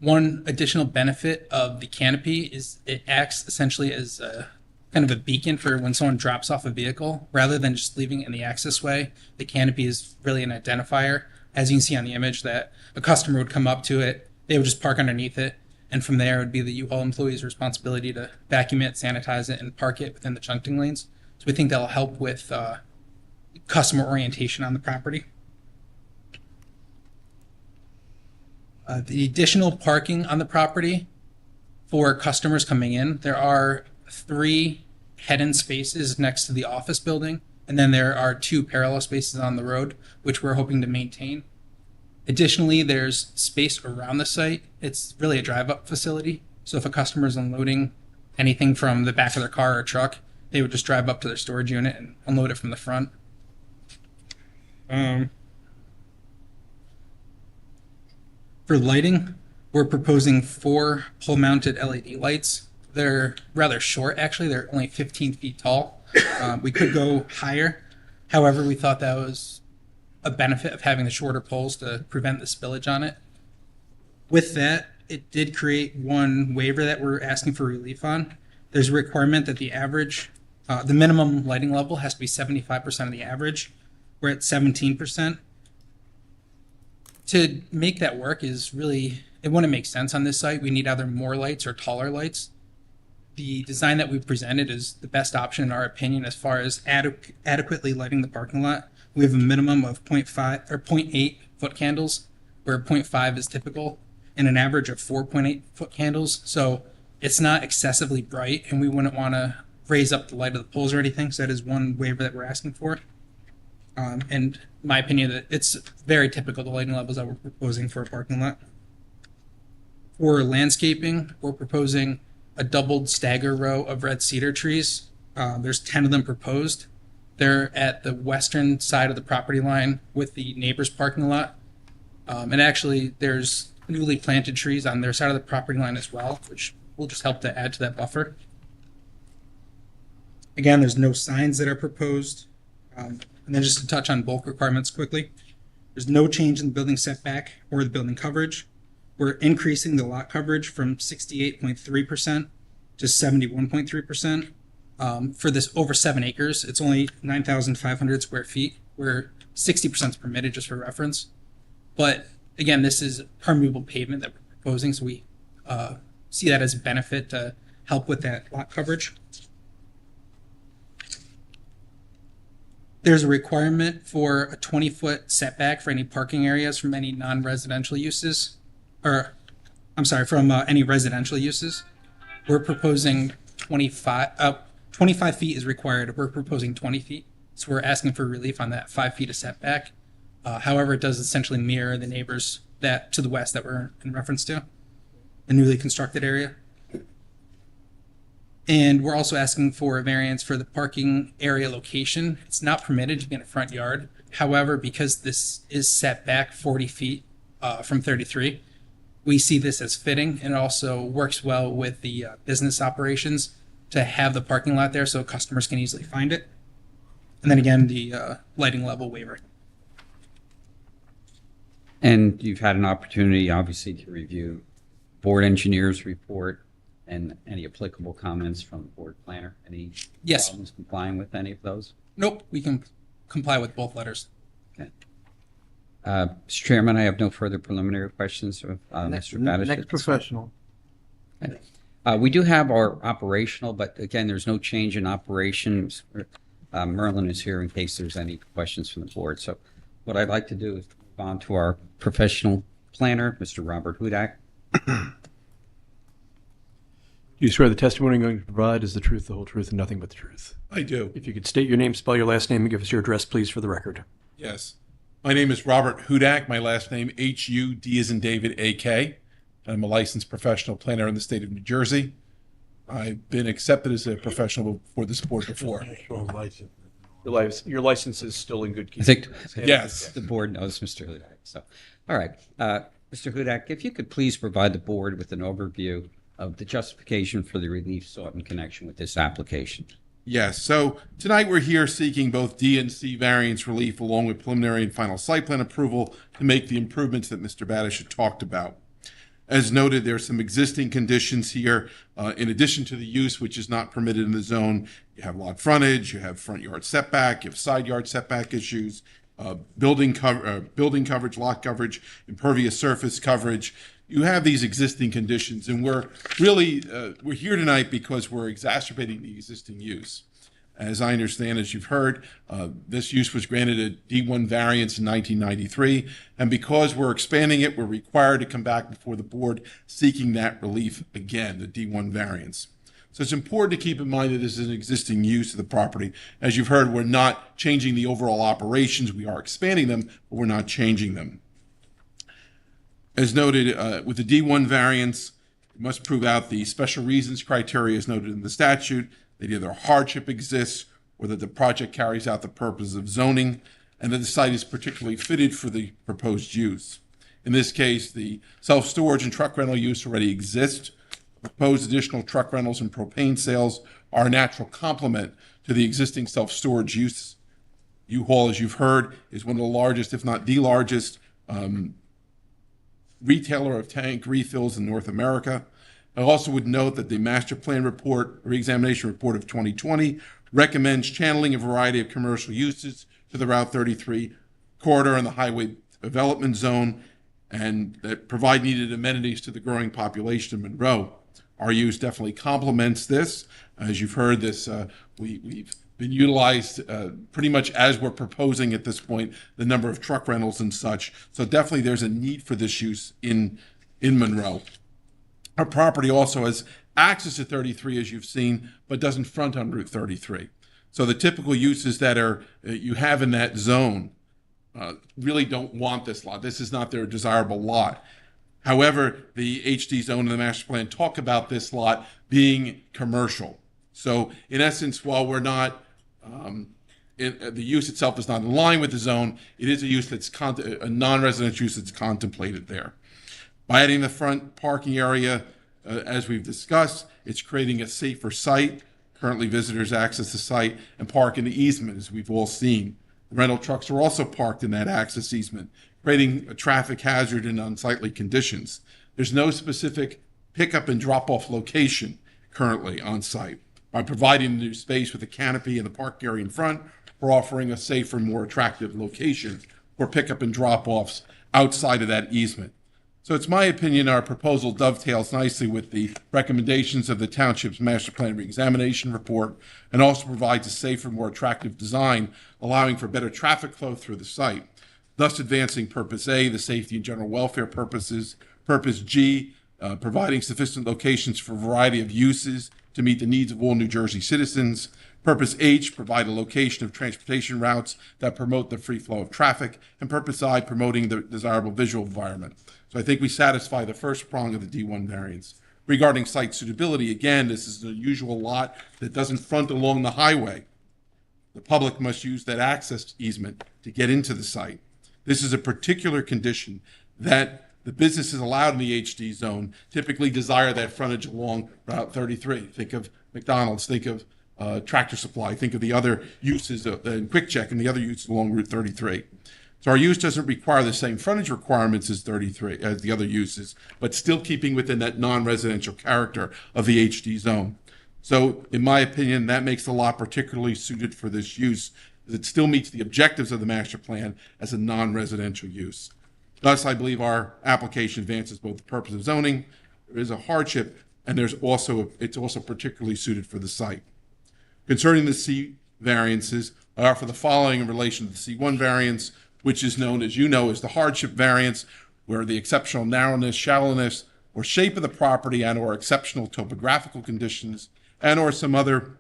One additional benefit of the canopy is it acts essentially as a kind of a beacon for when someone drops off a vehicle. Rather than just leaving it in the accessway, the canopy is really an identifier. As you can see on the image, that a customer would come up to it, they would just park underneath it, and from there it would be the U-Haul employee's responsibility to vacuum it, sanitize it, and park it within the shunting lanes. So we think that'll help with customer orientation on the property. The additional parking on the property for customers coming in, there are 3 head-in spaces next to the office building, and then there are 2 parallel spaces on the road, which we're hoping to maintain. Additionally, there's space around the site. It's really a drive-up facility, so if a customer is unloading anything from the back of their car or truck, they would just drive up to their storage unit and unload it from the front. For lighting, we're proposing 4 pole-mounted LED lights. They're rather short, actually. They're only 15 feet tall. We could go higher. However, we thought that was a benefit of having the shorter poles to prevent the spillage on it. With that, it did create one waiver that we're asking for relief on. There's a requirement that the minimum lighting level has to be 75% of the average. We're at 17%. To make that work is really, it wouldn't make sense on this site. We need either more lights or taller lights. The design that we presented is the best option in our opinion as far as adequately lighting the parking lot. We have a minimum of 0.5 or 0.8 foot candles, where 0.5 is typical, and an average of 4.8 foot candles. So it's not excessively bright, and we wouldn't want to raise up the light of the poles or anything. So that is one waiver that we're asking for. And in my opinion, that it's very typical, the lighting levels that we're proposing for a parking lot. For landscaping, we're proposing a doubled stagger row of red cedar trees. There's 10 of them proposed. They're at the western side of the property line with the neighbor's parking lot. And actually, there's newly planted trees on their side of the property line as well, which will just help to add to that buffer. Again, there's no signs that are proposed. And then just to touch on bulk requirements quickly, there's no change in the building setback or the building coverage. We're increasing the lot coverage from 68.3% to 71.3%. For this over 7 acres, it's only 9,500 square feet, where 60% is permitted, just for reference. But again, this is permeable pavement that we're proposing, so we see that as a benefit to help with that lot coverage. There's a requirement for a 20-foot setback for any parking areas from any non-residential uses, or I'm sorry, from any residential uses. We're proposing 25 feet is required. We're proposing 20 feet. So we're asking for relief on that 5 feet of setback. However, it does essentially mirror the neighbors that to the west that we're in reference to, the newly constructed area. And we're also asking for a variance for the parking area location. It's not permitted to be in a front yard. However, because this is set back 40 feet from 33, we see this as fitting, and it also works well with the business operations to have the parking lot there so customers can easily find it. And then again, the lighting level waiver. And you've had an opportunity, obviously, to review board engineer's report and any applicable comments from the board planner. Any Yes. problems complying with any of those? Nope, we can comply with both letters. Okay. Mr. Chairman, I have no further preliminary questions of Mr. Badish. Next professional. Okay. We do have our operational, but again, there's no change in operations. Merlin is here in case there's any questions from the board. So what I'd like to do is move on to our professional planner, Mr. Robert Hudak. Do you swear the testimony you're going to provide is the truth, the whole truth, and nothing but the truth? I do. If you could state your name, spell your last name, and give us your address, please, for the record. Yes. My name is Robert Hudak. My last name, H-U-D as in David, A-K. I'm a licensed professional planner in the state of New Jersey. I've been accepted as a professional for this board before. Your license is still in good keeping. I think Yes. the board knows Mr. Hudak. So, all right. Mr. Hudak, if you could please provide the board with an overview of the justification for the relief sought in connection with this application. Yes. So tonight we're here seeking both D and C variance relief along with preliminary and final site plan approval to make the improvements that Mr. Badish had talked about. As noted, there are some existing conditions here. In addition to the use, which is not permitted in the zone, you have lot frontage, you have front yard setback, you have side yard setback issues, building coverage, lot coverage, impervious surface coverage. You have these existing conditions, and we're here tonight because we're exacerbating the existing use. As I understand, as you've heard, this use was granted a D1 variance in 1993, and because we're expanding it, we're required to come back before the board seeking that relief again, the D1 variance. So it's important to keep in mind that this is an existing use of the property. As you've heard, we're not changing the overall operations. We are expanding them, but we're not changing them. As noted, with the D1 variance, you must prove out the special reasons criteria as noted in the statute, that either hardship exists or that the project carries out the purpose of zoning, and that the site is particularly fitted for the proposed use. In this case, the self-storage and truck rental use already exist. Proposed additional truck rentals and propane sales are a natural complement to the existing self-storage use. U-Haul, as you've heard, is one of the largest, if not the largest, retailer of tank refills in North America. I also would note that the master plan report, reexamination report of 2020, recommends channeling a variety of commercial uses to the Route 33 corridor and the highway development zone, and that provide needed amenities to the growing population of Monroe. Our use definitely complements this. As you've heard, we've been utilized pretty much as we're proposing at this point, the number of truck rentals and such. So definitely there's a need for this use in Monroe. Our property also has access to 33, as you've seen, but doesn't front on Route 33. So the typical uses that you have in that zone really don't want this lot. This is not their desirable lot. However, the HD zone and the master plan talk about this lot being commercial. So in essence, while we're not, the use itself is not in line with the zone, it is a use that's a non-residential use that's contemplated there. By adding the front parking area, as we've discussed, it's creating a safer site. Currently, visitors access the site and park in the easement, as we've all seen. The rental trucks are also parked in that access easement, creating a traffic hazard and unsightly conditions. There's no specific pickup and drop-off location currently on site. By providing the new space with a canopy and the parking area in front, we're offering a safer, more attractive location for pickup and drop-offs outside of that easement. So it's my opinion our proposal dovetails nicely with the recommendations of the township's master plan reexamination report and also provides a safer, more attractive design, allowing for better traffic flow through the site, thus advancing Purpose A, the safety and general welfare purposes, Purpose G, providing sufficient locations for a variety of uses to meet the needs of all New Jersey citizens, Purpose H, provide a location of transportation routes that promote the free flow of traffic, and Purpose I, promoting the desirable visual environment. So I think we satisfy the first prong of the D1 variance. Regarding site suitability, again, this is an unusual lot that doesn't front along the highway. The public must use that access easement to get into the site. This is a particular condition that the businesses allowed in the HD zone typically desire that frontage along Route 33. Think of McDonald's, think of Tractor Supply, think of the other uses, and Quick Check and the other uses along Route 33. So our use doesn't require the same frontage requirements as the other uses, but still keeping within that non-residential character of the HD zone. So in my opinion, that makes the lot particularly suited for this use, as it still meets the objectives of the master plan as a non-residential use. Thus, I believe our application advances both the purpose of zoning, there is a hardship, and it's also particularly suited for the site. Concerning the C variances, I offer the following in relation to the C1 variance, which is known, as you know, as the hardship variance, where the exceptional narrowness, shallowness, or shape of the property and/or exceptional topographical conditions and/or some other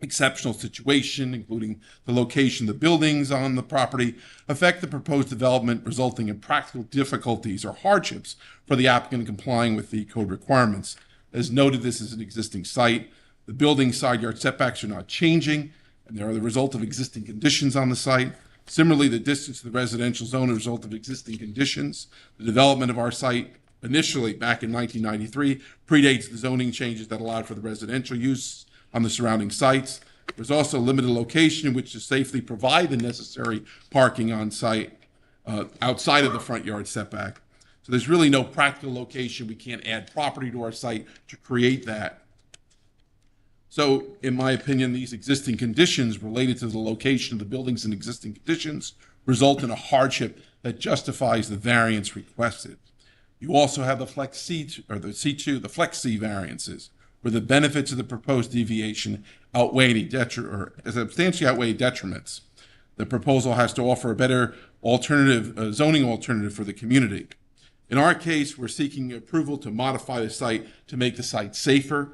exceptional situation, including the location of the buildings on the property, affect the proposed development, resulting in practical difficulties or hardships for the applicant in complying with the code requirements. As noted, this is an existing site. The building side yard setbacks are not changing, and they are the result of existing conditions on the site. Similarly, the distance to the residential zone is a result of existing conditions. The development of our site initially back in 1993 predates the zoning changes that allowed for the residential use on the surrounding sites. There's also a limited location in which to safely provide the necessary parking on site outside of the front yard setback. So there's really no practical location. We can't add property to our site to create that. So, in my opinion, these existing conditions related to the location of the buildings and existing conditions result in a hardship that justifies the variance requested. You also have the Flex C, or the C2, the Flex C variances, where the benefits of the proposed deviation outweigh any substantially outweigh detriments. The proposal has to offer a better alternative, zoning alternative for the community. In our case, we're seeking approval to modify the site to make the site safer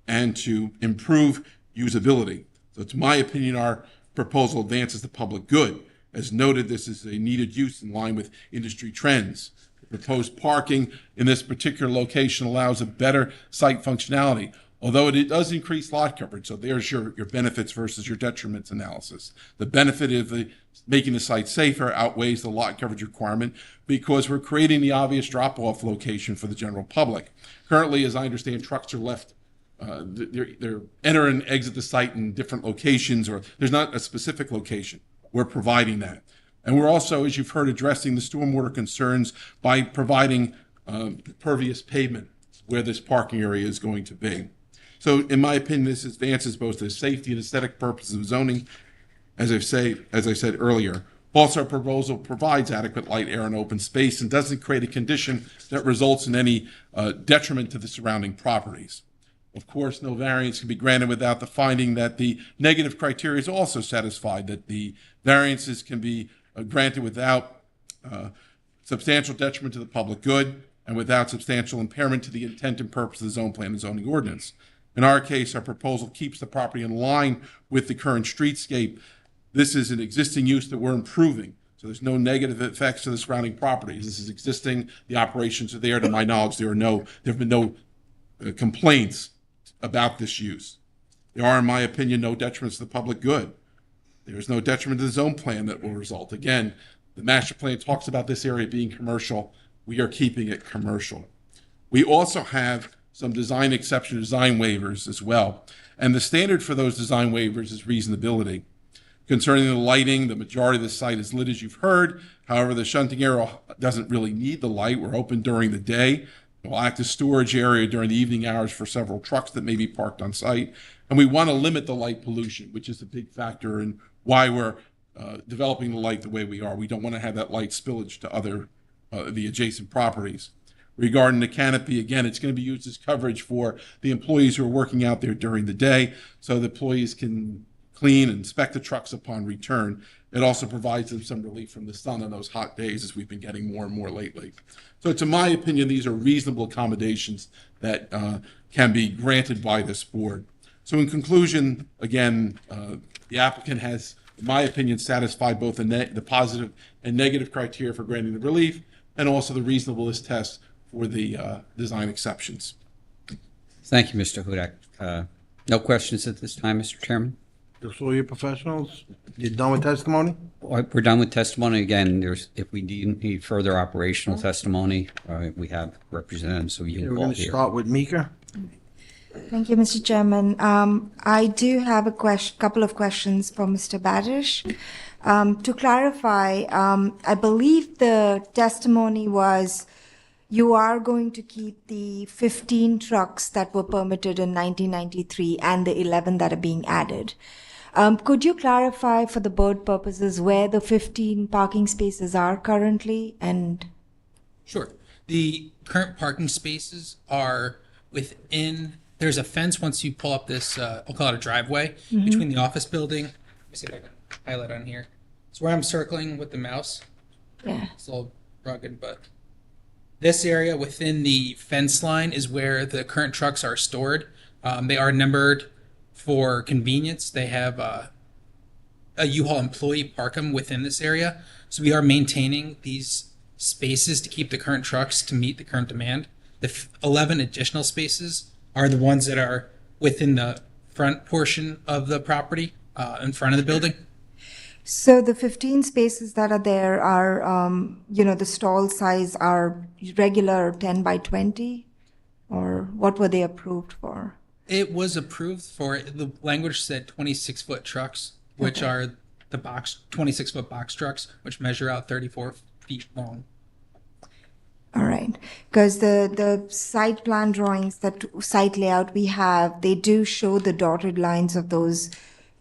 and to improve usability. So it's my opinion our proposal advances the public good. As noted, this is a needed use in line with industry trends. The proposed parking in this particular location allows a better site functionality, although it does increase lot coverage. So there's your benefits versus your detriments analysis. The benefit of making the site safer outweighs the lot coverage requirement because we're creating the obvious drop-off location for the general public. Currently, as I understand, trucks are left they're enter and exit the site in different locations, or there's not a specific location. We're providing that. And we're also, as you've heard, addressing the stormwater concerns by providing pervious pavement where this parking area is going to be. So in my opinion, this advances both the safety and aesthetic purposes of zoning, as I said earlier. Also, our proposal provides adequate light, air, and open space and doesn't create a condition that results in any detriment to the surrounding properties. Of course, no variance can be granted without the finding that the negative criteria is also satisfied, that the variances can be granted without substantial detriment to the public good and without substantial impairment to the intent and purpose of the zone plan and zoning ordinance. In our case, our proposal keeps the property in line with the current streetscape. This is an existing use that we're improving, so there's no negative effects to the surrounding properties. This is existing. The operations are there. To my knowledge, there have been no complaints about this use. There are, in my opinion, no detriments to the public good. There is no detriment to the zone plan that will result. Again, the master plan talks about this area being commercial. We are keeping it commercial. We also have some design exception, design waivers as well. And the standard for those design waivers is reasonability. Concerning the lighting, the majority of the site is lit, as you've heard. However, the shunting area doesn't really need the light. We're open during the day. We'll act as storage area during the evening hours for several trucks that may be parked on site. And we want to limit the light pollution, which is a big factor in why we're developing the light the way we are. We don't want to have that light spillage to other the adjacent properties. Regarding the canopy, again, it's going to be used as coverage for the employees who are working out there during the day, so the employees can clean and inspect the trucks upon return. It also provides them some relief from the sun on those hot days, as we've been getting more and more lately. So to my opinion, these are reasonable accommodations that can be granted by this board. So in conclusion, again, the applicant has, in my opinion, satisfied both the positive and negative criteria for granting the relief, and also the reasonableness test for the design exceptions. Thank you, Mr. Hudak. No questions at this time, Mr. Chairman? Just all your professionals? You're done with testimony? We're done with testimony. Again, if we need further operational testimony, we have representatives, so you We're can going call to here. start with Mika. Thank you, Mr. Chairman. I do have a couple of questions for Mr. Badish. To clarify, I believe the testimony was you are going to keep the 15 trucks that were permitted in 1993 and the 11 that are being added. Could you clarify for the board purposes where the 15 parking spaces are currently? And Sure. The current parking spaces are within, there's a fence once you pull up this, I'll call it a driveway, between the office building. Let me see if I can highlight on here. It's where I'm circling with the mouse. Yeah. It's a little rugged, but this area within the fence line is where the current trucks are stored. They are numbered for convenience. They have a U-Haul employee park them within this area. So we are maintaining these spaces to keep the current trucks to meet the current demand. The 11 additional spaces are the ones that are within the front portion of the property, in front of the building. so the 15 spaces that are there are, the stall size are regular 10 by 20? Or what were they approved for? It was approved for, the language said 26-foot trucks, which are the 26-foot box trucks, which measure out 34 feet long. All right, because the site plan drawings, that site layout we have, they do show the dotted lines of those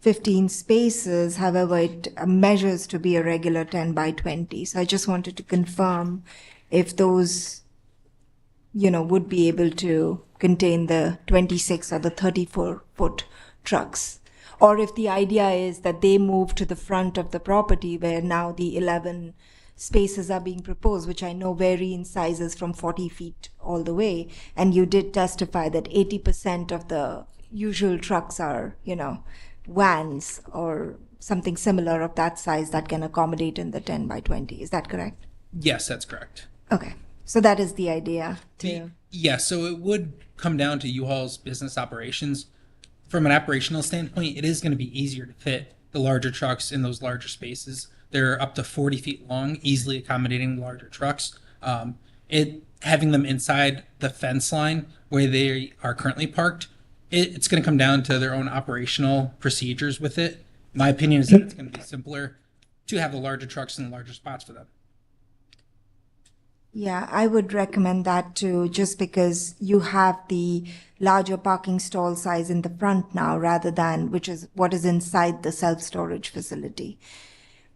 15 spaces. However, it measures to be a regular 10 by 20. So I just wanted to confirm if those, would be able to contain the 26 or the 34-foot trucks. Or if the idea is that they move to the front of the property where now the 11 spaces are being proposed, which I know vary in sizes from 40 feet all the way. And you did testify that 80% of the usual trucks are, vans or something similar of that size that can accommodate in the 10 by 20. Is that correct? Yes, that's correct. Okay. So that is the idea too. Yeah, so it would come down to U-Haul's business operations. From an operational standpoint, it is going to be easier to fit the larger trucks in those larger spaces. They're up to 40 feet long, easily accommodating larger trucks. Having them inside the fence line where they are currently parked, it's going to come down to their own operational procedures with it. My opinion is that it's going to be simpler to have the larger trucks in the larger spots for them. Yeah, I would recommend that too, just because you have the larger parking stall size in the front now rather than, which is what is inside the self-storage facility.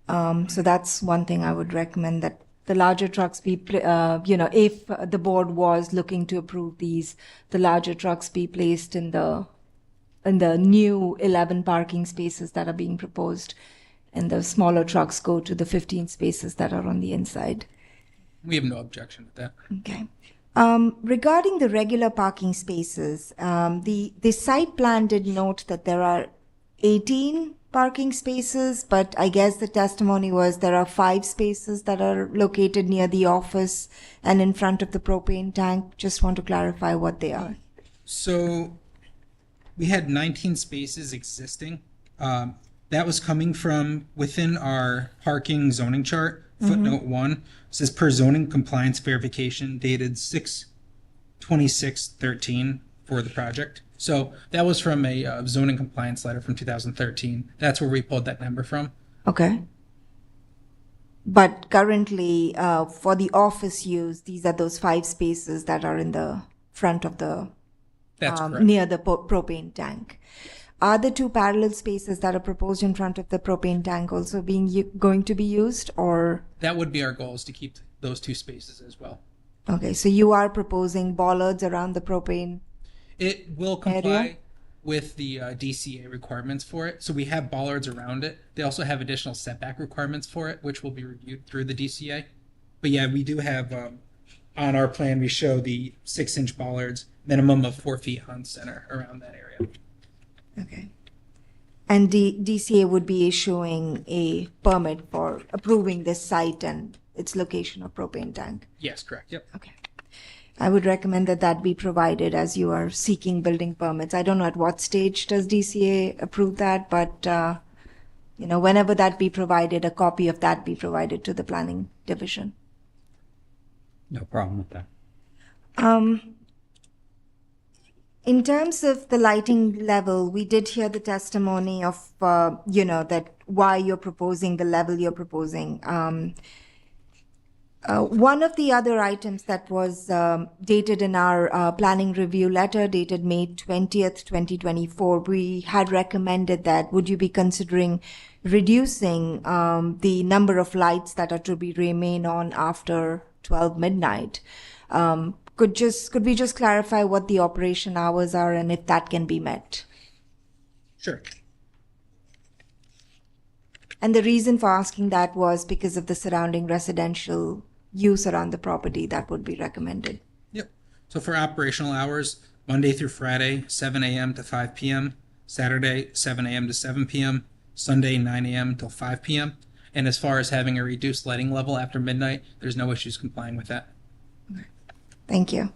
So that's one thing I would recommend, that the larger trucks be, if the board was looking to approve these, the larger trucks be placed in the new 11 parking spaces that are being proposed, and the smaller trucks go to the 15 spaces that are on the inside. We have no objection with that. Okay. Regarding the regular parking spaces, the site plan did note that there are 18 parking spaces, but I guess the testimony was there are 5 spaces that are located near the office and in front of the propane tank. Just want to clarify what they are. So we had 19 spaces existing. That was coming from within our parking zoning chart. Footnote 1 says per zoning compliance verification dated 6/26/13 for the project. So that was from a zoning compliance letter from 2013. That's where we pulled that number from. Okay. But currently, for the office use, these are those 5 spaces that are in the front of the, That's correct. near the propane tank. Are the 2 parallel spaces that are proposed in front of the propane tank also going to be used, or? That would be our goal, is to keep those two spaces as well. Okay, so you are proposing bollards around the propane? It will comply Area? with the DCA requirements for it. So we have bollards around it. They also have additional setback requirements for it, which will be reviewed through the DCA. But yeah, we do have, on our plan, we show the 6-inch bollards, minimum of 4 feet on center around that area. Okay. And DCA would be issuing a permit for approving this site and its location of propane tank? Yes, correct. Yep. Okay. I would recommend that that be provided as you are seeking building permits. I don't know at what stage does DCA approve that, but, whenever that be provided, a copy of that be provided to the planning division. No problem with that. In terms of the lighting level, we did hear the testimony of, that why you're proposing the level you're proposing. One of the other items that was dated in our planning review letter, dated May 20th, 2024, we had recommended that would you be considering reducing the number of lights that are to be remain on after 12 midnight? Could we just clarify what the operation hours are and if that can be met? Sure. And the reason for asking that was because of the surrounding residential use around the property that would be recommended. Yep. So for operational hours, Monday through Friday, 7 a.m. to 5 p.m., Saturday, 7 a.m. to 7 p.m., Sunday, 9 a.m. till 5 p.m. And as far as having a reduced lighting level after midnight, there's no issues complying with that. Thank you.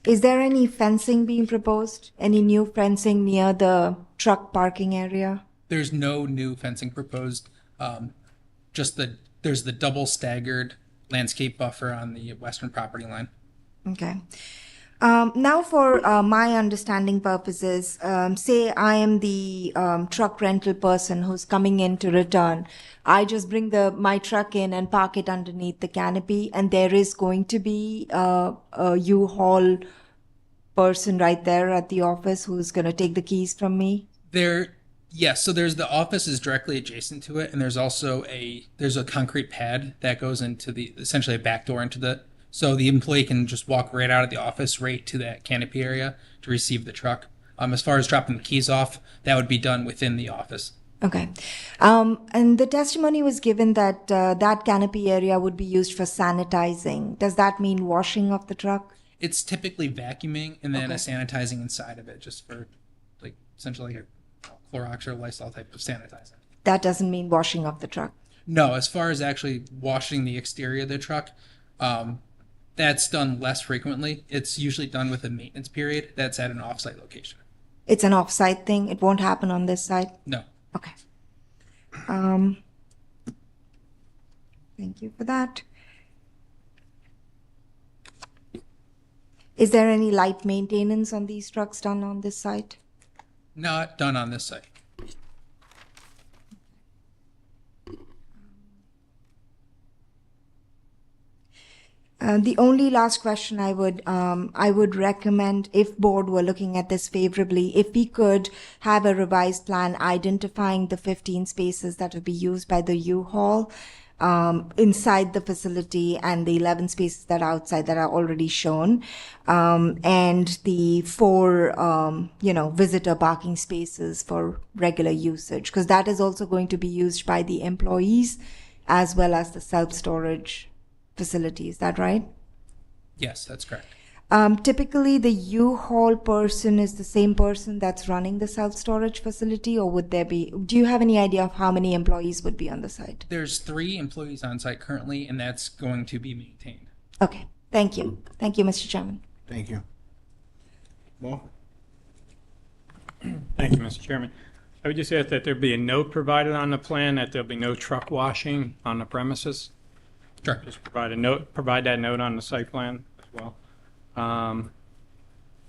Is there any fencing being proposed? Any new fencing near the truck parking area? There's no new fencing proposed. There's the double staggered landscape buffer on the western property line. Okay. Now for my understanding purposes, say I am the truck rental person who's coming in to return. I just bring my truck in and park it underneath the canopy, and there is going to be a U-Haul person right there at the office who's going to take the keys from me? Yes, so there's the office is directly adjacent to it, and there's also a concrete pad that goes into essentially a back door into so the employee can just walk right out of the office right to that canopy area to receive the truck. As far as dropping the keys off, that would be done within the office. Okay. And the testimony was given that that canopy area would be used for sanitizing. Does that mean washing of the truck? It's typically vacuuming and then a sanitizing inside of it, just for essentially a Clorox or Lysol type of sanitizer. That doesn't mean washing of the truck? No, as far as actually washing the exterior of the truck, that's done less frequently. It's usually done with a maintenance period that's at an off-site location. It's an off-site thing? It won't happen on this site? No. Okay. Thank you for that. Is there any light maintenance on these trucks done on this site? Not done on this site. The only last question I would recommend, if board were looking at this favorably, if we could have a revised plan identifying the 15 spaces that will be used by the U-Haul inside the facility and the 11 spaces that are outside that are already shown, and the 4, visitor parking spaces for regular usage, because that is also going to be used by the employees as well as the self-storage facility. Is that right? Yes, that's correct. Typically, the U-Haul person is the same person that's running the self-storage facility, or do you have any idea of how many employees would be on the site? There's 3 employees on site currently, and that's going to be maintained. Okay, thank you. Thank you, Mr. Chairman. Thank you. Well, Thank you, Mr. Chairman. I would just ask that there be a note provided on the plan that there'll be no truck washing on the premises. Sure. Just provide that note on the site plan as well.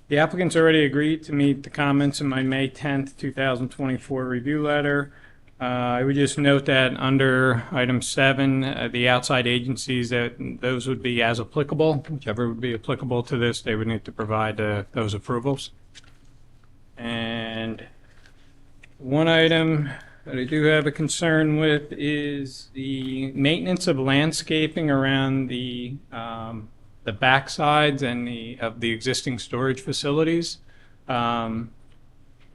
The applicants already agreed to meet the comments in my May 10th, 2024 review letter. I would just note that under item 7, the outside agencies, that those would be as applicable. Whichever would be applicable to this, they would need to provide those approvals. And one item that I do have a concern with is the maintenance of landscaping around the backsides and of the existing storage facilities. The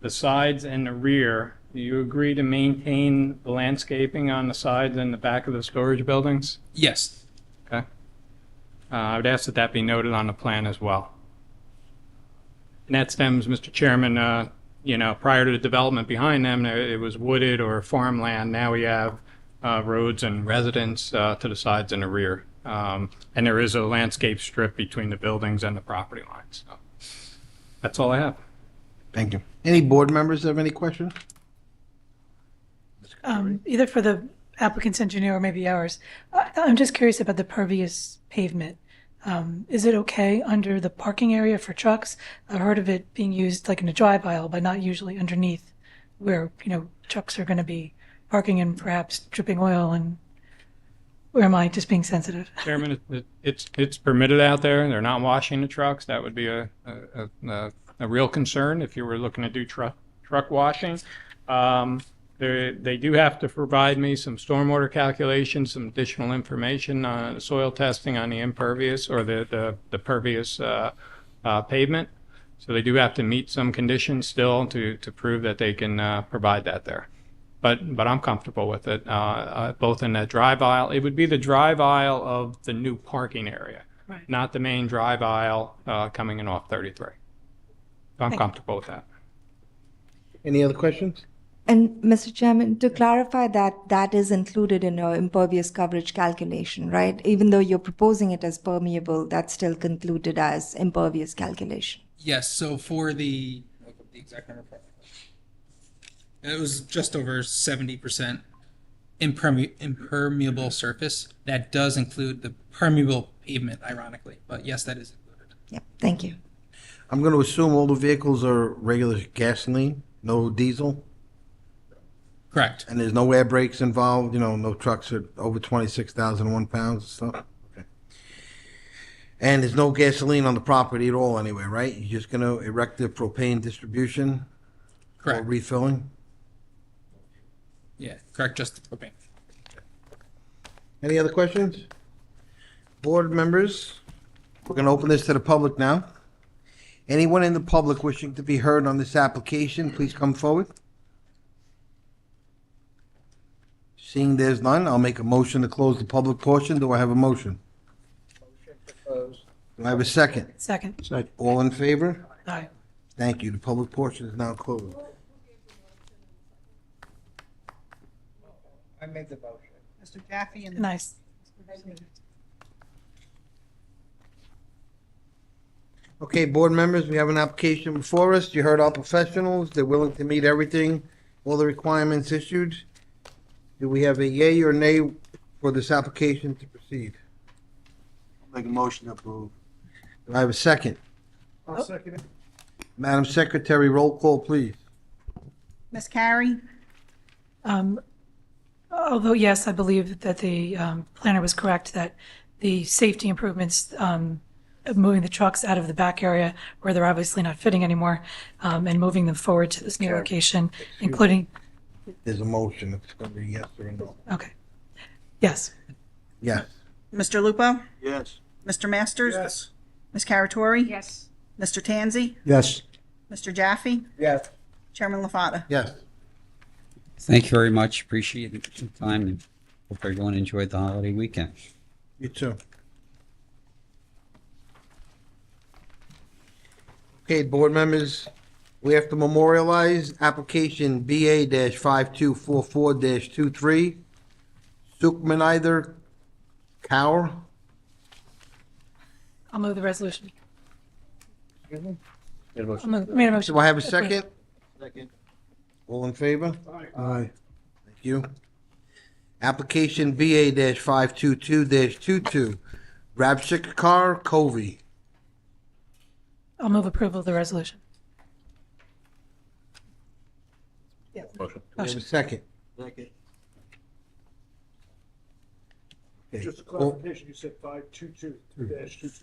sides and the rear, do you agree to maintain the landscaping on the sides and the back of the storage buildings? Yes. Okay. I would ask that that be noted on the plan as well. And that stems, Mr. Chairman, prior to the development behind them, it was wooded or farmland. Now we have roads and residents to the sides and the rear. And there is a landscape strip between the buildings and the property lines. So that's all I have. Thank you. Any board members have any questions? Either for the applicant's engineer or maybe ours. I'm just curious about the pervious pavement. Is it okay under the parking area for trucks? I've heard of it being used like in a drive aisle, but not usually underneath where, trucks are going to be parking and perhaps dripping oil. And or am I just being sensitive? Chairman, it's permitted out there. They're not washing the trucks. That would be a real concern if you were looking to do truck washing. They do have to provide me some stormwater calculations, some additional information on soil testing on the impervious or the pervious pavement. So they do have to meet some conditions still to prove that they can provide that there. But I'm comfortable with it, both in that drive aisle. It would be the drive aisle of the new parking area, right, not the main drive aisle coming in off 33. So I'm comfortable with that. Any other questions? And Mr. Chairman, to clarify that is included in your impervious coverage calculation, right? Even though you're proposing it as permeable, that's still concluded as impervious calculation. Yes, so for the exact number, it was just over 70% impermeable surface. That does include the permeable pavement, ironically, but yes, that is included. Yep, thank you. I'm going to assume all the vehicles are regular gasoline, no diesel? Correct. And there's no air brakes involved, no trucks are over 26,001 pounds and stuff? Okay. And there's no gasoline on the property at all anyway, right? You're just going to erect the propane distribution? Correct. Or refilling? Yeah, correct, just the propane. Any other questions? Board members, we're going to open this to the public now. Anyone in the public wishing to be heard on this application, please come forward. Seeing there's none, I'll make a motion to close the public portion. Do I have a motion? Motion to close. Do I have a second? Second. All in favor? Aye. Thank you. The public portion is now closed. I made the motion. Mr. Jaffe and. Nice. Okay, board members, we have an application before us. You heard our professionals. They're willing to meet everything, all the requirements issued. Do we have a yay or nay for this application to proceed? Make a motion to approve. Do I have a second? I'll second it. Madam Secretary, roll call, please. Ms. Carey? Although, yes, I believe that the planner was correct that the safety improvements of moving the trucks out of the back area where they're obviously not fitting anymore and moving them forward to this new location, including. There's a motion. It's going to be yes or no. Okay. Yes. Yes. Mr. Lupo? Yes. Mr. Masters? Yes. Ms. Caratori? Yes. Mr. Tanzi? Yes. Mr. Jaffe? Yes. Chairman LaFata? Yes. Thank you very much. Appreciate your time and hope everyone enjoyed the holiday weekend. You too. Okay, board members, we have to memorialize application BA-5244-23, Sukmanither Kaur. I'll move the resolution. Excuse me? Made a motion. Do I have a second? Second. All in favor? Aye. Thank you. Application BA-522-22, Rabshikar Covey. I'll move approval of the resolution. Motion. Do I have a second? Second. Okay. Just a clarification, you said 522-22.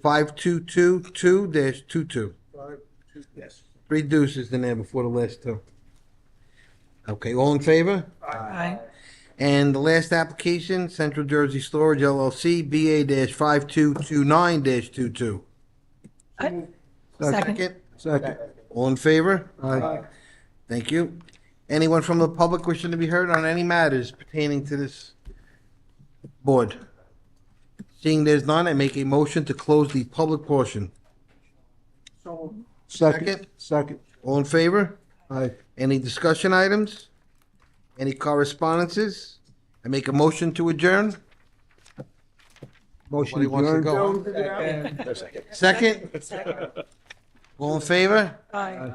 5222-22. 52, yes. 3 deuces in there before the last two. Okay, all in favor? Aye. And the last application, Central Jersey Storage LLC, BA-5229-22. Second. Second. All in favor? Aye. Thank you. Anyone from the public wishing to be heard on any matters pertaining to this board? Seeing there's none, I make a motion to close the public portion. Second? Second. All in favor? Aye. Any discussion items? Any correspondences? I make a motion to adjourn. Motion Somebody wants to go? Second? All in favor? Aye.